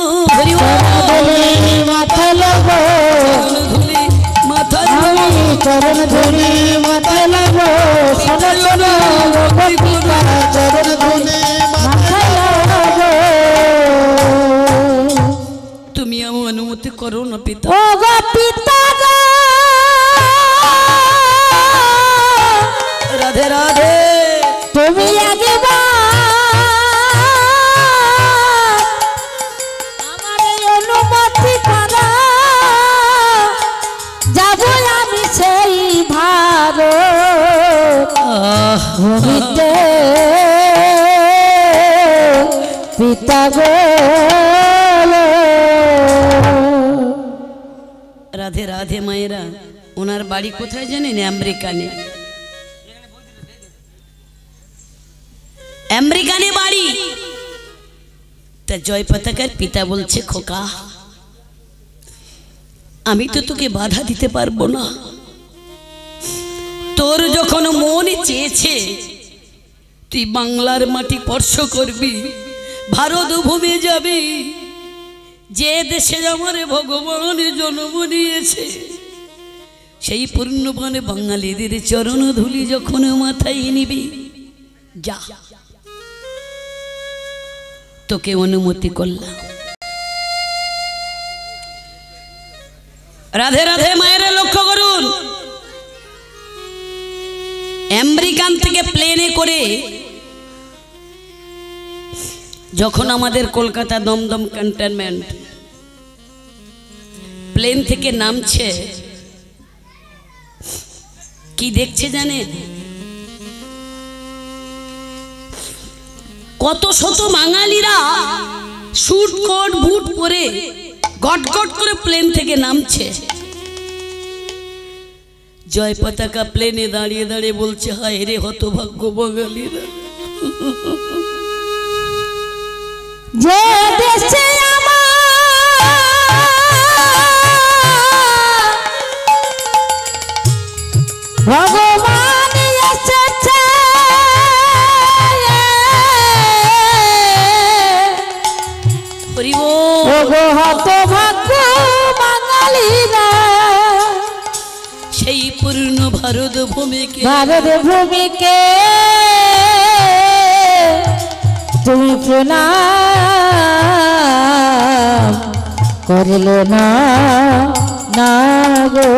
মাথায় লব ধুলি মাথায় চরণ ধুলি মাথায় লব চরণ ধুলি মাথায় লব তুমি আমার অনুমতি করো না পিতা ও গো পিতা গো রাধে রাধে তুমি আগে আমার অনুমতি করো যাব আমি সেই ভারত ভূমিতে পিতা গো রাধে রাধে মায়েরা ওনার বাড়ি কোথায় জানেন আমেরিকানে আমেরিকানে বাড়ি তা জয় পতাকার পিতা বলছে খোকা আমি তো তোকে বাধা দিতে পারবো না তোর যখন মন চেয়েছে তুই বাংলার মাটি স্পর্শ করবি ভারত ভূমি যাবি যে দেশে আমার ভগবান জন্ম নিয়েছে সেই পূর্ণবানে বাঙালিদের চরণ ধুলি যখন মাথায় নিবি যা তোকে অনুমতি করলাম রাধে রাধে মায়েরা লক্ষ্য করুন আমেরিকান থেকে প্লেনে করে যখন আমাদের কলকাতা দমদম ক্যান্টনমেন্ট প্লেন থেকে নামছে কি দেখছে জানেন কত শত বাঙালিরা স্যুট কোট বুট পরে গটগট করে প্লেন থেকে নামছে জয় পতাকা প্লেনে দাঁড়িয়ে দাঁড়িয়ে বলছে হায় রে হতভাগ্য বাঙালিরা যে দেশে ভগবান এসেছে হতভাগ্য বাঙালিরা সেই পূর্ণ ভারত ভূমিকে তুমি প্রণাম করলে না গো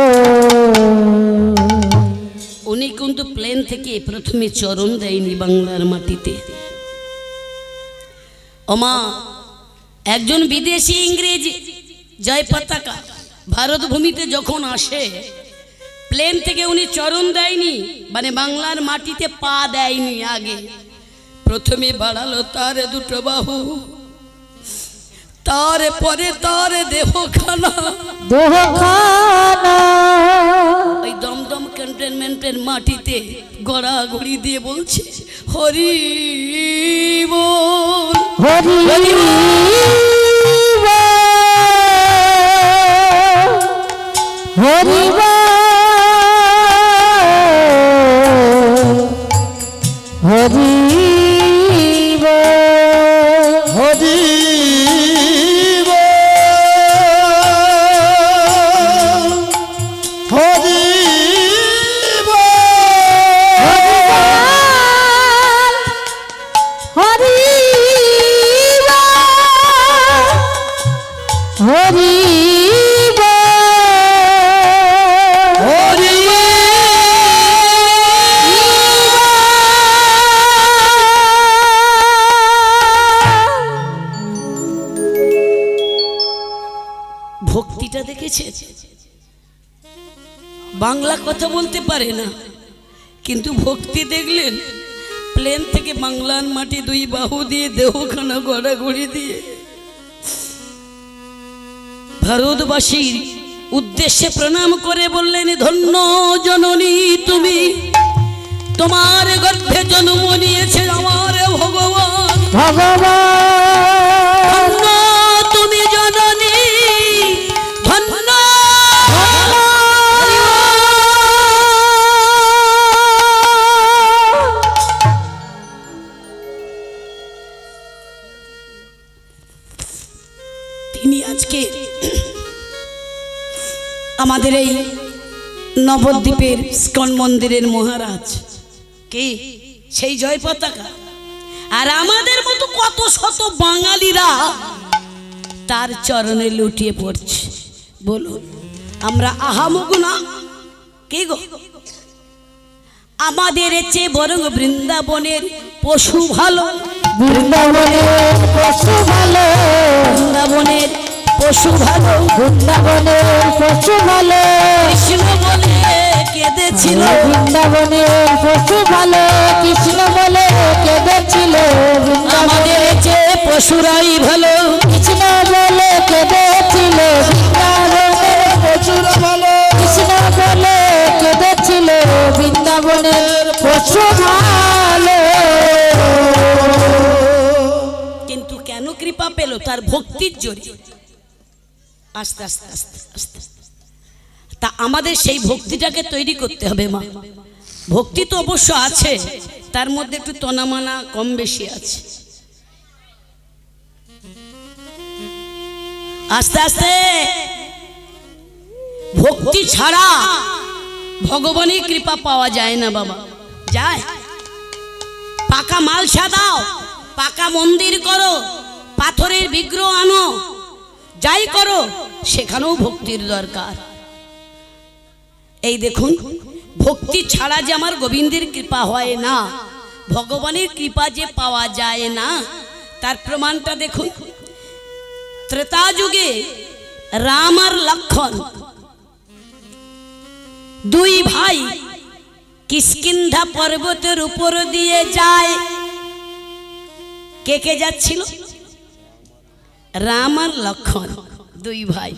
উনি কিন্তু প্লেন থেকে প্রথমে চরণ দেয়নি বাংলার মাটিতে ওমা একজন বিদেশি ইংরেজ জয় পতাকা ভারত ভূমিতে যখন আসে প্লেন থেকে উনি চরণ দেয়নি মানে বাংলার মাটিতে পা দেয়নি আগে প্রথমে বাড়ালো তার দুটো বাহু তারপরে তার দেহখানা ওই দমদম ক্যান্টনমেন্টের মাটিতে গড়াগড়ি দিয়ে বলছে হরি বল হরি হরি হরি হরি হরি হরি ভক্তিটা দেখেছে বাংলা কথা বলতে পারে না কিন্তু ভক্তি দেখলেন প্লেন থেকে বাংলার মাটি দুই বাহু দিয়ে দেহখানা গড়াগড়ি দিয়ে ভারতবাসীর উদ্দেশ্যে প্রণাম করে বললেন ধন্য জননী তুমি তোমার গর্ভে জন্ম নিয়েছে আমার ভগবান ভগবান ধন্য তুমি জননী আমাদের এই নবদ্বীপের ইস্কন মন্দিরের মহারাজ কি সেই জয় পতাকা, আর আমাদের মতো কত শত বাঙালিরা তার চরণে লুটিয়ে পড়ছে। বলুন আমরা আহামুক না? কি গো, আমাদের চেয়ে বরং বৃন্দাবনের পশু ভালো, বৃন্দাবনের পশু ভালো, বৃন্দাবনের পশু ভালো, বৃন্দাবনের পশু ভালো, কৃষ্ণ বলে কেঁদেছিল, বৃন্দাবনের পশু ভালো, কৃষ্ণ বলে কেঁদেছিল, আমাদের চেয়ে পশুরাই ভালো, কৃষ্ণ বলে কেঁদেছিল, বৃন্দাবনের প্রচুর ভালো কৃষ্ণ বলে কেঁদেছিল, বৃন্দাবনের পশু ভালো। কিন্তু কেন কৃপা পেল? তার ভক্তির জোরে। আস্তে আস্তে আস্তে আস্তে তা আমাদের সেই ভক্তিটাকে তৈরি করতে হবে মা। ভক্তি তো অবশ্য আছে, তার মধ্যে একটু তনামানা কম বেশি আছে। আস্তে আস্তে ভক্তি ছাড়া ভগবানের কৃপা পাওয়া যায় না বাবা। যায়? পাকা মালসা দাও, পাকা মন্দির করো, পাথরের বিগ্রহ আনো, যাই করো, সেখানেও ভক্তির দরকার। এই দেখুন, ভক্তি ছাড়া যে আমার গোবিন্দের কৃপা হয় না, ভগবানের কৃপা যে পাওয়া যায় না, তার প্রমাণটা দেখুন। ত্রেতা যুগে রাম আর লক্ষণ দুই ভাই কিষ্কিন্ধা পর্বতের উপর দিয়ে যায়। কে কে যাচ্ছিল? রাম আর লক্ষণ দুই ভাই।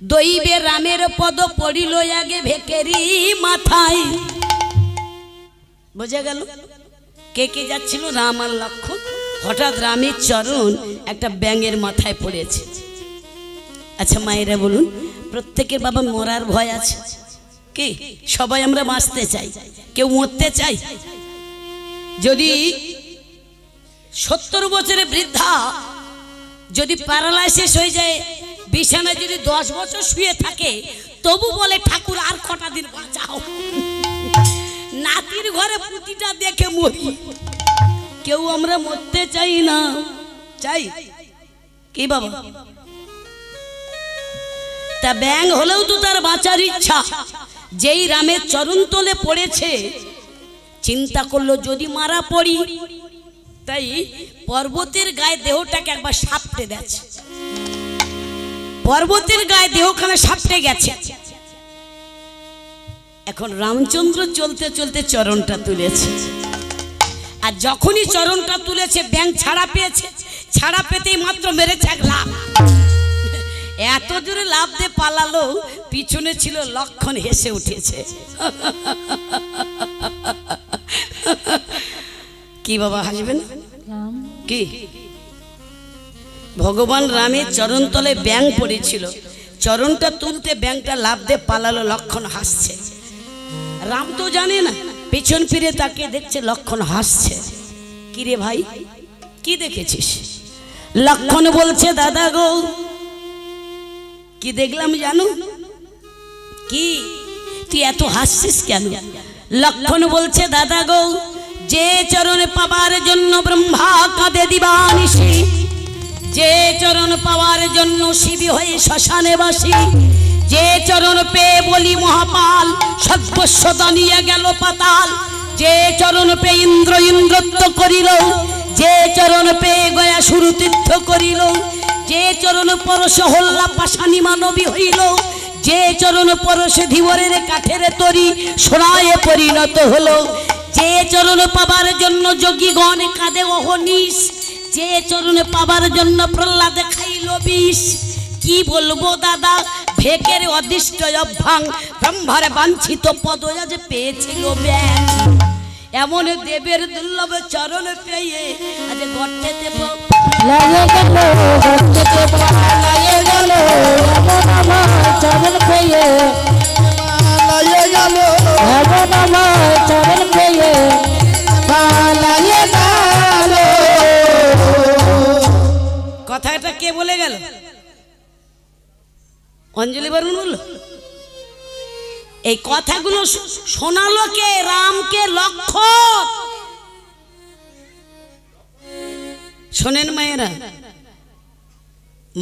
দৈবে রামের পদ পড়িল আগে ভেকেরি মাথায়। বোঝা গেল কে কে যাচ্ছিল? রাম আর লক্ষণ। হঠাৎ রামের চরণ একটা ব্যাঙের মাথায় পড়েছে। আচ্ছা মায়েরা বলুন, প্রত্যেকের বাবা মরার ভয় আছে কি? সবাই আমরা বাঁচতে চাই, কেউ মরতে চাই? যদি 70 বছরের বৃদ্ধা যদি প্যারালাইসিস হয়ে যায়, বিছানায় যদি 10 বছর শুয়ে থাকে, তবু বলে ঠাকুর আর কটা দিন বাঁচাও, নাতির ঘরে পুঁতিটা দেখে মরি। কেউ আমরা মরতে চাই না, চাই কি বাবা? তা ব্যাঙ হলেও তো তার বাঁচার ইচ্ছা। যেই রামের চরণ তলে পড়েছে, চিন্তা করলো যদি মারা পড়ি, তাই পর্বতের গায়ে দেহটাকে একবার সাপটে গেছে। পর্বতের গায়ে দেহখানে সাপটে গেছে। এখন রামচন্দ্র চলতে চলতে চরণটা তুলেছে, আর যখনই চরণটা তুলেছে ব্যাঙ ছাড়া পেয়েছে। ছাড়া পেতেই মাত্র মেরেছে এক লাফ। এত জোরে লাফ দিয়ে পালালো, পিছনে ছিল লক্ষণ, হেসে উঠেছে। কি বাবা হাসবেন কি? ভগবান রামের চরণ তলে ব্যাঙ পড়েছিল, চরণটা তুলতে ব্যাঙটা লাফ দিয়ে পালালো, লক্ষণ হাসছে। রাম তো জানে না, পেছন ফিরে তাকে দেখছে, লক্ষণ হাসছে। কি রে ভাই, কি দেখেছিস? লক্ষণ বলছে দাদা গো, কি দেখলাম জানো? কি তুই এত হাসছিস কেন? লক্ষণ বলছে দাদা গো, যে চরণে পাবার জন্য ব্রহ্মা কাঁদে দিবানিশি, যে চরণ পাওয়ার জন্য শিবি হয়ে শ্মশানে বাসি, যে চরণ পেয়ে বলি মহাপাল সর্বস্ব দানিয়ে গেল পাতাল, যে চরণ পেয়ে ইন্দ্র ইন্দ্রত্ব করিল, যে চরণ পেয়ে গয়া শুরু তীর্থ করিল, যে চরণ পরশ হল্লা পাশানি মানবী হইল, যে চরণ পরশে ধীবরের কাঠের তরি সোনায় পরিণত হলো, যে চরণ পাবার জন্য যোগীগণ কাঁদে অহনিশ, যে চরণ পাবার জন্য প্রহ্লাদ খাইল বিষ। কি বলবো দাদা, ভেকের অদিষ্ট অভ্যাং ব্রহ্মার বাঞ্ছিত পদ আজ পেয়েছিল ব্যাং। এমন দেবের দুর্লভ চরণ পেয়ে আজ গর্তে দেব লাগে গেল, লাগে গেল, এমন আমার চরণ পেয়ে, লাগে গেল এমন আমার চরণ পেয়ে, লাগে গেল। কথাটা কে বলে গেল? অঞ্জলি বর্মন বলল? এই কথাগুলো শোনালো কে? রামকে লক্ষণ। শোনেন মায়েরা,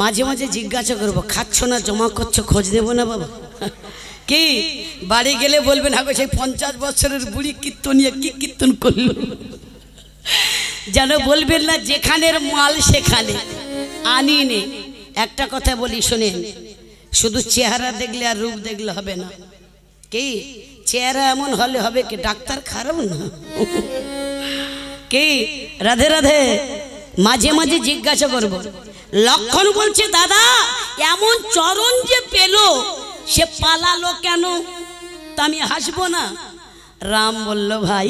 মাঝে মাঝে জিজ্ঞাসা করবো, খাচ্ছ না, জমা করছো, খোঁজ দেবো না বাবা? কি বাড়ি গেলে বলবেন আগে সেই 50 বছরের বুড়ি কীর্তনিয়া কি কীর্তন করলো, যেন বলবেন না যেখানের মাল সেখানে আনি নে। একটা কথা বলি শোনেন, শুধু চেহারা দেখলে আর রূপ দেখলে হবে না। কি চেহারা এমন হলে হবে কি ডাক্তার খারাপ না? কি রাধে রাধে। মাঝে মাঝে জিজ্ঞাসা করব। লক্ষণ বলছে দাদা এমন চরণ যে পেল সে পালালো কেন? তা আমি হাসবো না? রাম বলল ভাই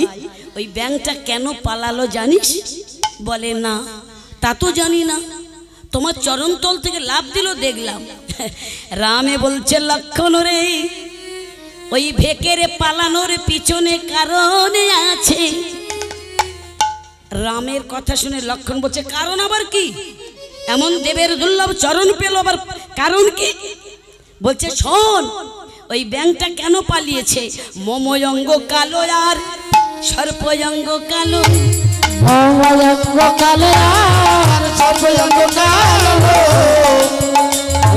ওই ব্যাংকটা কেন পালালো জানিস? বলে না, তা তো জানি না, তোমার চরণতল থেকে লাভ দিল দেখলাম। রামে বলছে লক্ষণ রে ওই ভেকের পালানোর পিছনে কারণ আছে। রামের কথা শুনে লক্ষণ বলছে কারণ আবার কি? এমন দেবের দুর্লভ চরণ পেল আবার কারণ কি? বলছে শোন, ওই ব্যাংকটা কেন পালিয়েছে? মময়ঙ্গ কালো আর সর্পয়ঙ্গ কালো, মময়ঙ্গ কালো আর সর্পয়ঙ্গ কালো,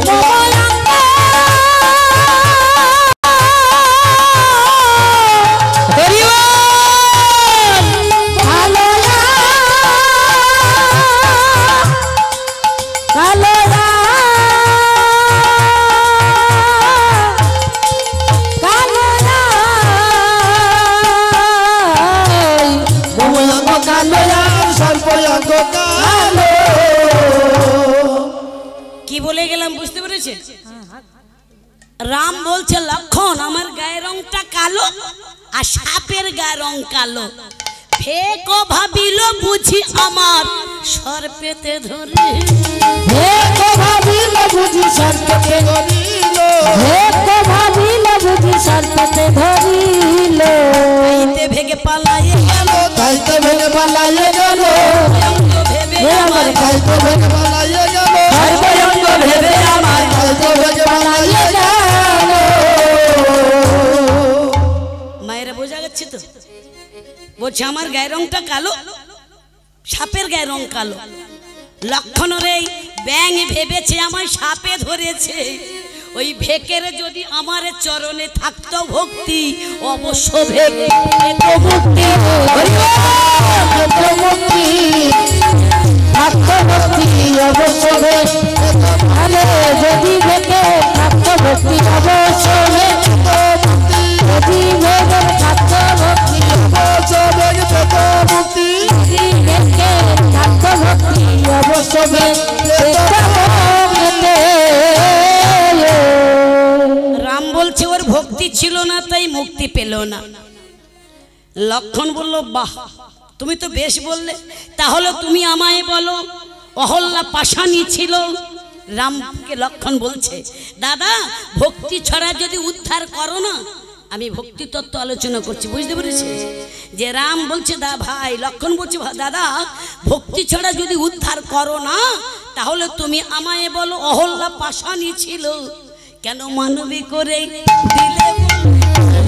মময়ঙ্গ কি বলে গেলাম বুঝতে পেরেছে? রাম বলছে লক্ষণ আমার গায়ের রংটা কালো আর সাপের গায়ের রং কালো, ফেকো ভাবিল বুঝি আমার সর্পেতে ধরে, ফেকো ভাবিল বুঝি সর্পেতে ধরিল, ফেকো ভাবিল বুঝি সর্পেতে ধরিল, তাইতে ভেগে পালাইয়ে গেল, তাইতে ভেগে পালাইয়ে গেল, আমার তাইতে ভেগে পালাইয়ে গেল, সর্বয়ঙ্গ ভেবে আমার তাইতে ভেগে পালাইয়ে গেল। মায়েরা বোঝা যাচ্ছে তো? বলছে আমার গায়ের রংটা কালো, সাপের গায়ের রং কালো। লক্ষণ রে ব্যাঙ ভেবেছে আমায় সাপে ধরেছে, ওই ভেকের যদি আমার চরণে থাকতো ভক্তি অবশ্য ভেগে মুক্তি, মুক্তি থাকতো ভক্তি অবশ্য ভালো, যদি ভেবে থাকতো ভক্তি অবশ্য, যদি ভেবে থাকতো ভক্তি অবশ্য মুক্তি, ভেবে থাকতো ভক্তি অবশ্য রাম বলছে ওর ভক্তি ছিল না তাই মুক্তি পেল না। লক্ষণ বলল বাহ তুমি তো বেশ বললে, তাহলে তুমি আমায় বলো অহল্যা পাশানি ছিল? রামকে লক্ষণ বলছে দাদা ভক্তি ছাড়া যদি উদ্ধার করো না, আমি ভক্তি তত্ত্ব আলোচনা করছি বুঝতে পেরেছি? যে রাম বলছে দা ভাই, লক্ষণ বলছে দাদা ভক্তি ছাড়া যদি উদ্ধার করো না তাহলে তুমি আমায় বলো অহল্যা পাশানি ছিল কেন? মানবী করে দিলে,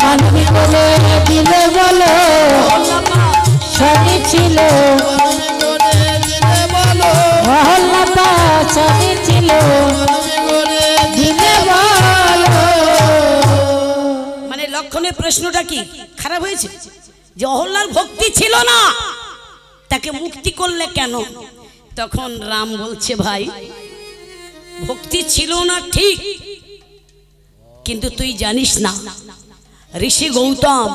মানবী করে দিলে বলো শনি ছিল, মহল্লা পাশানি ছিল দিলে বলো। মানে লক্ষণের প্রশ্নটা কি খারাপ হয়েছে? যে অহল্যার ভক্তি ছিল না তাকে মুক্তি করলে কেন? তখন রাম বলছে ভাই ভক্তি ছিল না ঠিক, কিন্তু তুই জানিস না ঋষি গৌতম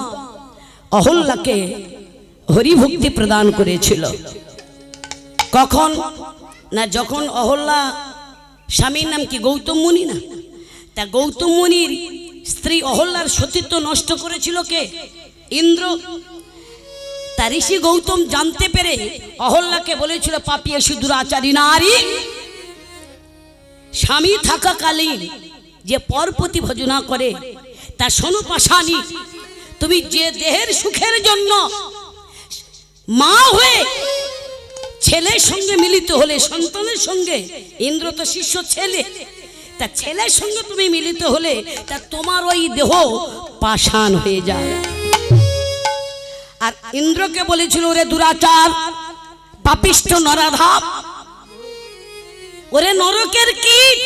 অহল্যাকে হরিভক্তি প্রদান করেছিল। কখন না যখন অহল্যা, স্বামীর নাম কি গৌতম মুনি না, তা গৌতম মুনির স্ত্রী অহল্যার সতীত্ব নষ্ট করেছিল কে? ইন্দ্র। তা ঋষি গৌতম জানতে পেরে অহল্যাকে বলেছিল পাপিয়ে সুদূরাচারী নারী, স্বামী থাকাকালীন যে পরপতি ভজনা করে তা শোনো পাশানি, তুমি যে দেহের সুখের জন্য মা হয়ে ছেলের সঙ্গে মিলিত হলে, সন্তানের সঙ্গে, ইন্দ্র তো শিষ্য ছেলে, তা ছেলের সঙ্গে তুমি মিলিত হলে তা তোমার ওই দেহ পাষাণ হয়ে যায়। আর ইন্দ্রকে বলেছিল, ওরে দুরাচার পাপিষ্ঠ নরাধম, ওরে নরকের কীট,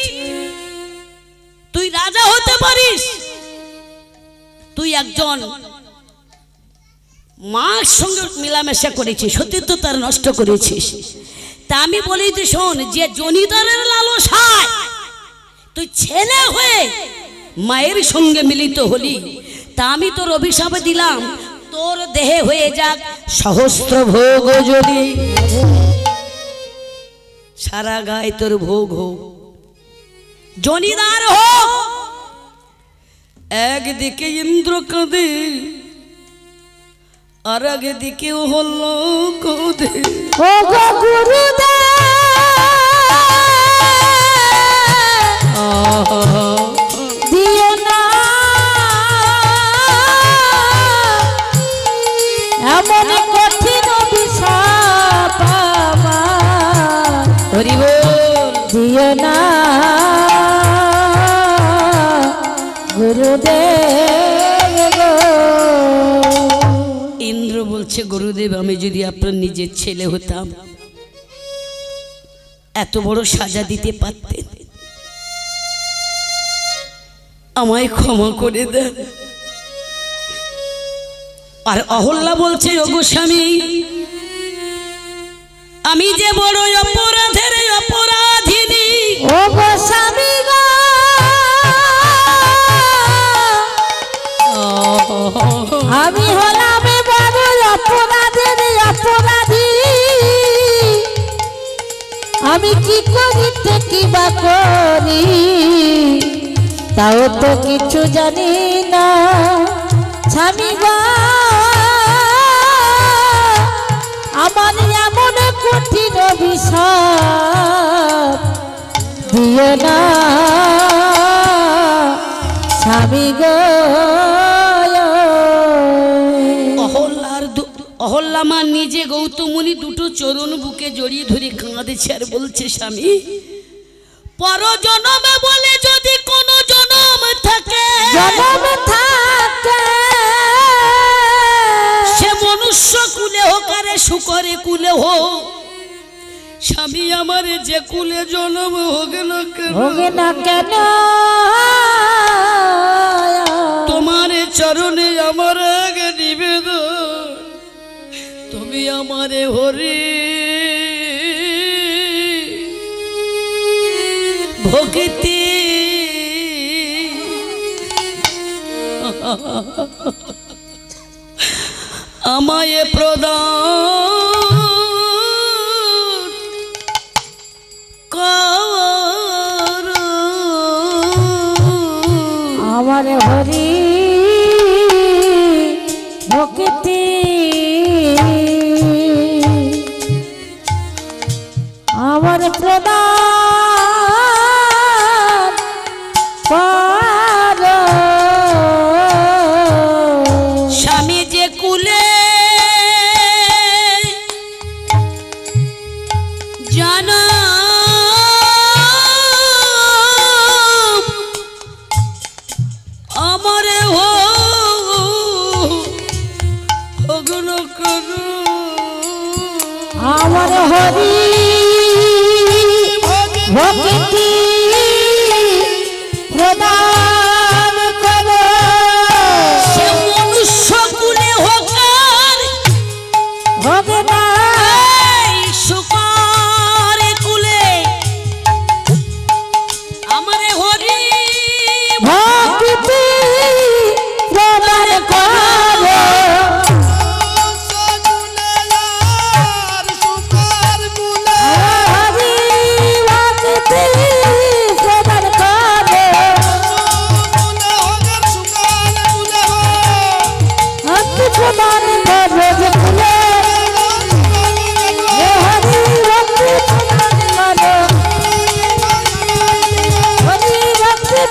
তুই রাজা হতে পারিস, তুই একজন মার সঙ্গে মিলামেশা করেছিস, সতীত্ব তার নষ্ট করেছিস। তা আমি বলি যে শোন, যে জনিদারের লালসায় তুই ছেলে হয়ে মায়ের সঙ্গে মিলিত হলি, তা আমি তোর অভিশাপে দিলাম, তোর দেহে হয়ে যাক সহস্র ভোগ, যদি সারা গায়ে তোর ভোগ হোক, জনিদার হোক। একদিকে ইন্দ্র কাঁদে, আর একদিকে হলো কাঁদে। ও গো গুরুদেব দিও না এমন কঠিন অভিশাপ আমার, হরি বল। দিও না গুরুদেব। ইন্দ্র বলছে, গুরুদেব আমি যদি আপনার নিজের ছেলে হতাম এত বড় সাজা দিতে পারতেন, আমায় ক্ষমা করে দেন। আর অহল্যা বলছে, ওগো স্বামী, আমি যে বড় অপরাধের অপরাধিনী। ও গো স্বামী গো, আমি হলাম বড় অপরাধের অপরাধী। আমি কি করিতে কি বা করি, তাও তো কিছু জানি না। স্বামী গো, আমার এমন কঠিন অভিশাপ দিও না স্বামী গো। অহল্যা মা নিজে গৌতমণি দুটো চরণ বুকে জড়িয়ে ধরে কাঁদেছে আর বলছে, স্বামী পর জনমে বলে যদি কোন জনম থাকে, সে মনুষ্য কুলে হোক আর শুকরে কুলে হোক, স্বামী আমার যে কুলে জনম হোক না কেন, তোমার চরণে আমার আগে নিবেদন, তুমি আমারে হরি ভক্তি আমায় প্রদান কর, আমার হরি ভক্তি আমার প্রদান কর। স্বামী যে কুলে জানা আমারে হগন কর, আমার হরি ভক্তি প্রদান কর। সে মনুষ্য কুলে হোক আর হবে না শুকরে কুলে, আমারে হরি ভক্তি প্রদান কর।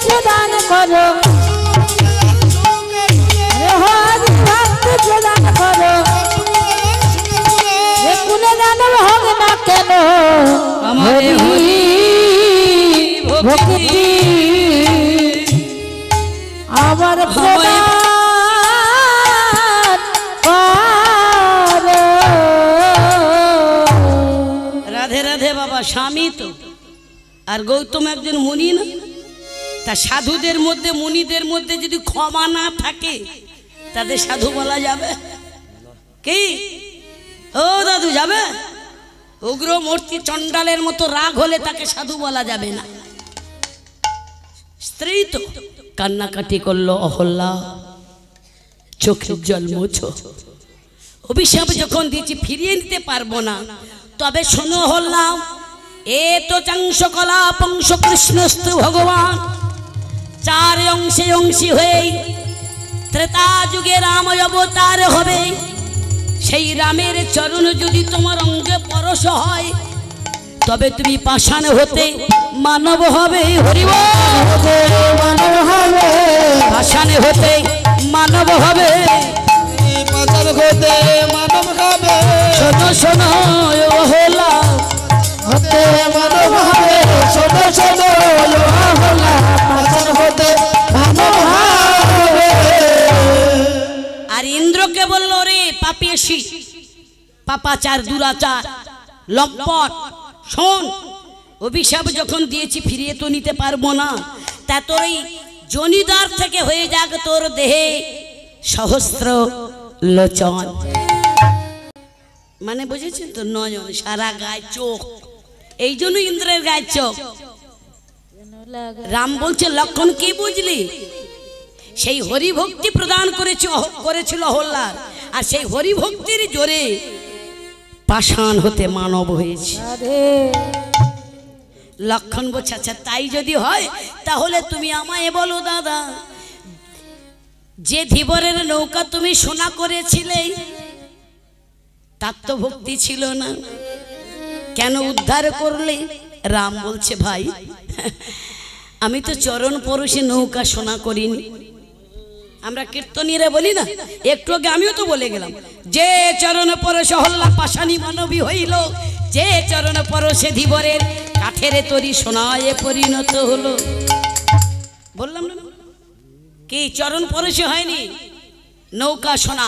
প্রদান করো, হরি ভক্তি প্রদান করো, কুলে দানব হবে না কেন, আমারে হরি ভক্তি আমার প্রদান বাবা স্বামী তো, আর গৌতম একজন মুনি না। তা সাধুদের মধ্যে মুনিদের মধ্যে যদি ক্ষমা না থাকে তাদের সাধু বলা যাবে কি? ও দাদু যাবে? উগ্র মূর্তি চণ্ডালের মতো রাগ হলে তাকে সাধু বলা যাবে না। স্ত্রী তো কান্নাকাটি করলো অহল্যা, চোখের জল মুছো, অভিশাপ যখন দিয়েছি ফিরিয়ে নিতে পারবো না, তবে শোনো অহল্যা, এ তো চাংশ কলা পংশ কৃষ্ণস্তু ভগবান, চার অংশে অংশী হয়ে ত্রেতা যুগে রাম অবতার হবে। সেই রামের চরণ যদি তোমার অঙ্গে পরশ হয়, তবে তুমি পাষাণ হতে মানব হবে। হরিব মানব হবে, পাষাণ হতে মানব হবে, পাতাল হতে মানব হবে, শোনো শোনো অহল্যা, হতে মানব হবে, ছোট ছোট হলা পাচার হতে মানব হবে। আর ইন্দ্রকে বলল, রে পাপিয়েশি, পাপাচার দুরাচার লম্পট, শোন অভিশাপ যখন দিয়েছি ফিরিয়ে তো নিতে পারবো না, তা তোর এই জনিদার থেকে হয়ে যাক তোর দেহে সহস্র লোচন। মানে বুঝেছেন তো, নয়ন, সারা গায়ে চোখ, এই জন্য ইন্দ্রের গায়ে চোখ। রাম বলছে লক্ষণ কি বুঝলি? সেই হরিভক্তি প্রদান করেছিল অহল্যার, আর সেই হরিভক্তির জোরে পাষাণ হতে মানব হয়েছে। লক্ষণ বলছে আচ্ছা তাই যদি হয় তাহলে তুমি আমায় বলো দাদা, যে ধীবরের নৌকা তুমি সোনা করেছিলে তার তো ভক্তি ছিল না, কেন উদ্ধার করলে? রাম বলছে ভাই আমি তো চরণ পরশে নৌকা সোনা করিনি। আমরা কীর্তনীরা বলি না, একটু আগে আমিও তো বলে গেলাম, যে চরণ পরশে অহল্যা পাষাণী মানবী হইল, যে চরণ পরশে ধীবরের কাঠের তরি সোনায় পরিণত হলো। বললাম না কি চরণ পরশে হয়নি নৌকা সোনা?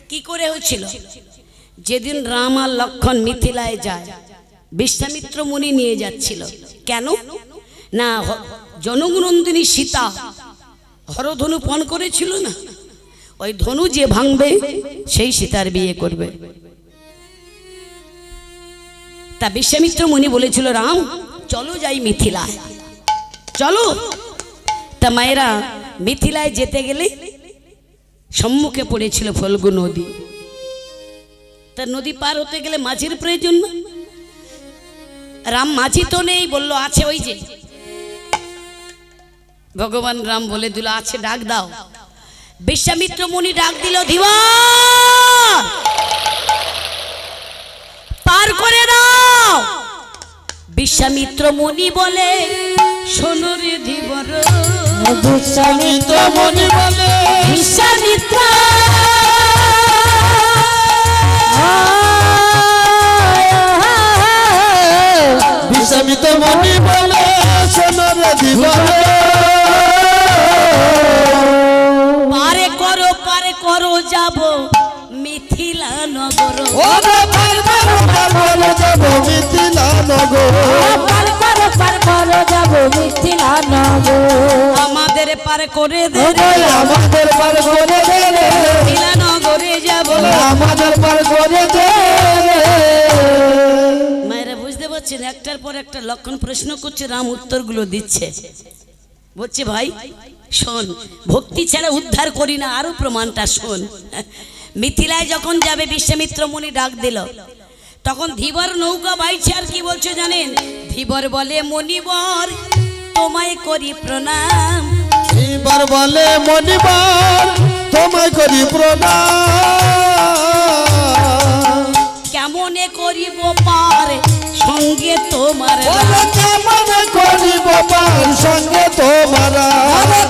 কি করে হয়েছিল? যেদিন রাম আর লক্ষণ মিথিলায় যায়, বিশ্বামিত্র মুনি নিয়ে যাচ্ছিল। কেন না, জনকনন্দিনী সীতা হরধনু পণ করেছিল না, ওই ধনু যে ভাঙবে সেই সীতার বিয়ে করবে। তা বিশ্বামিত্র মুনি বলেছিল রাম চলো যাই মিথিলায়, চলো। তা মায়েরা মিথিলায় যেতে গেলে সম্মুখে পড়েছিল ফল্গু নদী। তা নদী পার হতে গেলে মাঝির প্রয়োজন না? রাম মাঝি তো নেই, বললো আছে ওই যে। ভগবান রাম বলে দিল আছে, ডাক দাও। বিশ্বামিত্র মুনি ডাক দিল, ধীবর পার করে দাও। বিশ্বামিত্র মুনি বলে শোনো রে ধীবর, বিশ্বামিত্র মুনি বলে, বিশ্বামিত্র বিশ্বামিত্র মুনি বলে শোনো রে ধীবর, পারে করো যাব মিথিলা নগর। ওরে পার করো যাব মিথিলা নগর, পার করো যাব মিথিলা নগর। আমাদের পার করে দে, আমাদের পার করে দে, মিথিলা নগরে যাব, আমাদের পার করে দে। মায়েরা বুঝতে পারছেন, একটার পর একটা লক্ষণ প্রশ্ন করছে, রাম উত্তরগুলো দিচ্ছে। বলছে ভাই শোন, ভক্তি ছাড়া উদ্ধার করি না, আরো প্রমাণটা শোন। মিথিলায় যখন যাবে বিশ্বামিত্র মুনি ডাক দিল, তখন ধীবর নৌকা বাইছে। আর কি বলছে জানেন? ধীবর বলে মনিবর তোমায় করি প্রণাম। ধীবর বলে মনিবর তোমায় করি প্রণাম, কেমনে করিব পার সঙ্গে তোমার, কেমন করিব পার সঙ্গে তোমারা,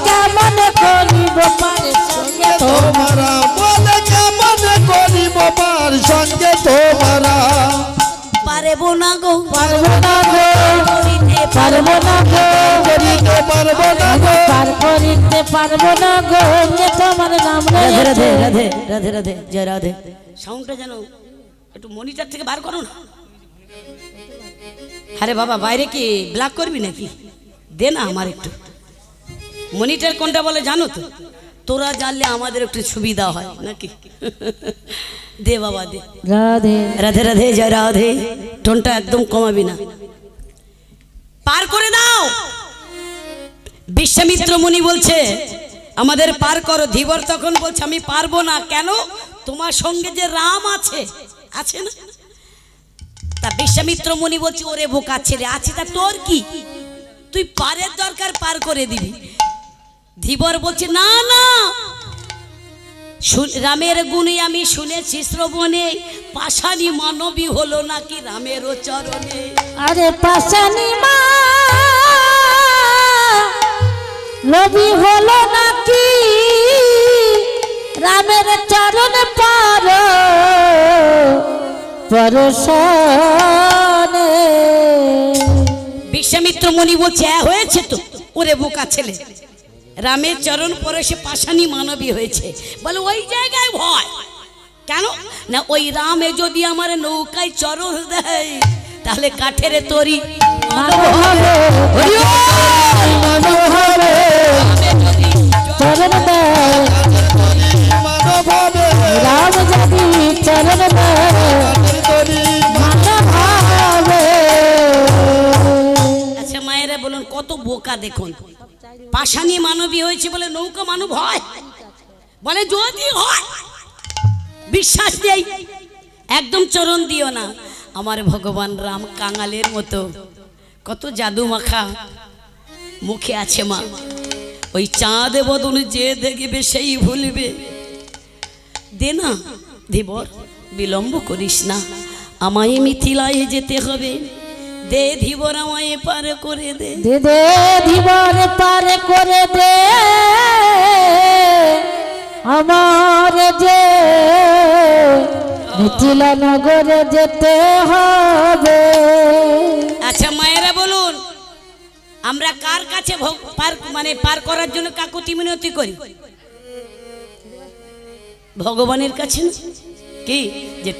কেমন করিব পার সঙ্গে তোমারা বলে কেমন করিব পার সঙ্গে তোমারা। পারবো না গো, পারবো না গো, করিতে পারবো না গো, করিতে পারবো না গো, পার করিতে পারবো না গো, তোমার নাম রাধে রাধে রাধে রাধে রাধে জয় রাধে। সাউন্ডটা যেন একটু মনিটর থেকে বার করো না। আরে বাবা বাইরে কি ব্লক করবি নাকি? দে না আমার একটু মনিটর কোনটা বলে জানো তো? তোরা জানলে আমাদের একটু সুবিধা হয় নাকি? দে বাবা দে। রাধে রাধে রাধে জয় রাধে। টোনটা একদম কমাবি না, পার করে দাও। বিশ্বামিত্র মুনি বলছে আমাদের পার করো। ধীবর তখন বলছে আমি পারবো না। কেন? তোমার সঙ্গে যে রাম আছে, আছে না? তা বিশ্বামিত্র মুনি বলছে ওরে বোকা ছেলে, আছে তা তোর কি, তুই পারের দরকার পার করে দিবি। ধীবর বলছে না না, রামের গুণে আমি শুনেছি শ্রবণে, পাষাণী মানবী হলো নাকি রামের চরণে। আরে পাশানি মা নবী হলো নাকি রামের চরণ পার পরশনে। বিশ্বামিত্র মুনি বলছে হয়েছে তো, ওরে বোকা ছেলে, রামের চরণ পরে সে পাষাণী মানবী হয়েছে। বলে ওই জায়গায় ভয় কেন? না ওই রামে যদি আমার নৌকায় চরণ দেয় তাহলে কাঠের তরি মানব হবে, মানব হবে, চরণ দেয় রাম যদি চরণ দেয় মানব হবে। আচ্ছা মায়েরা বলুন কত বোকা দেখুন, পাষাণী মানবী হয়েছে বলে নৌকা মানব হয়? বলে যদি হয় বিশ্বাস নেই, একদম চরণ দিও না। আমার ভগবান রাম কাঙালের মতো কত জাদু মাখা মুখে আছে মা, ওই চাঁদ বদন যে দেখবে সেই ভুলবে। দে না ধীবর, বিলম্ব করিস না, আমায় মিথিলায় যেতে হবে। দে ধীবর আমায় পার করে দে। দে দে ধীবর পার করে দে আমার যে মিথিলা নগরে যেতে হবে। আচ্ছা মায়েরা বলুন আমরা কার কাছে পার করার জন্য কাকুতি মিনতি করি? ভগবানের কাছে কি যে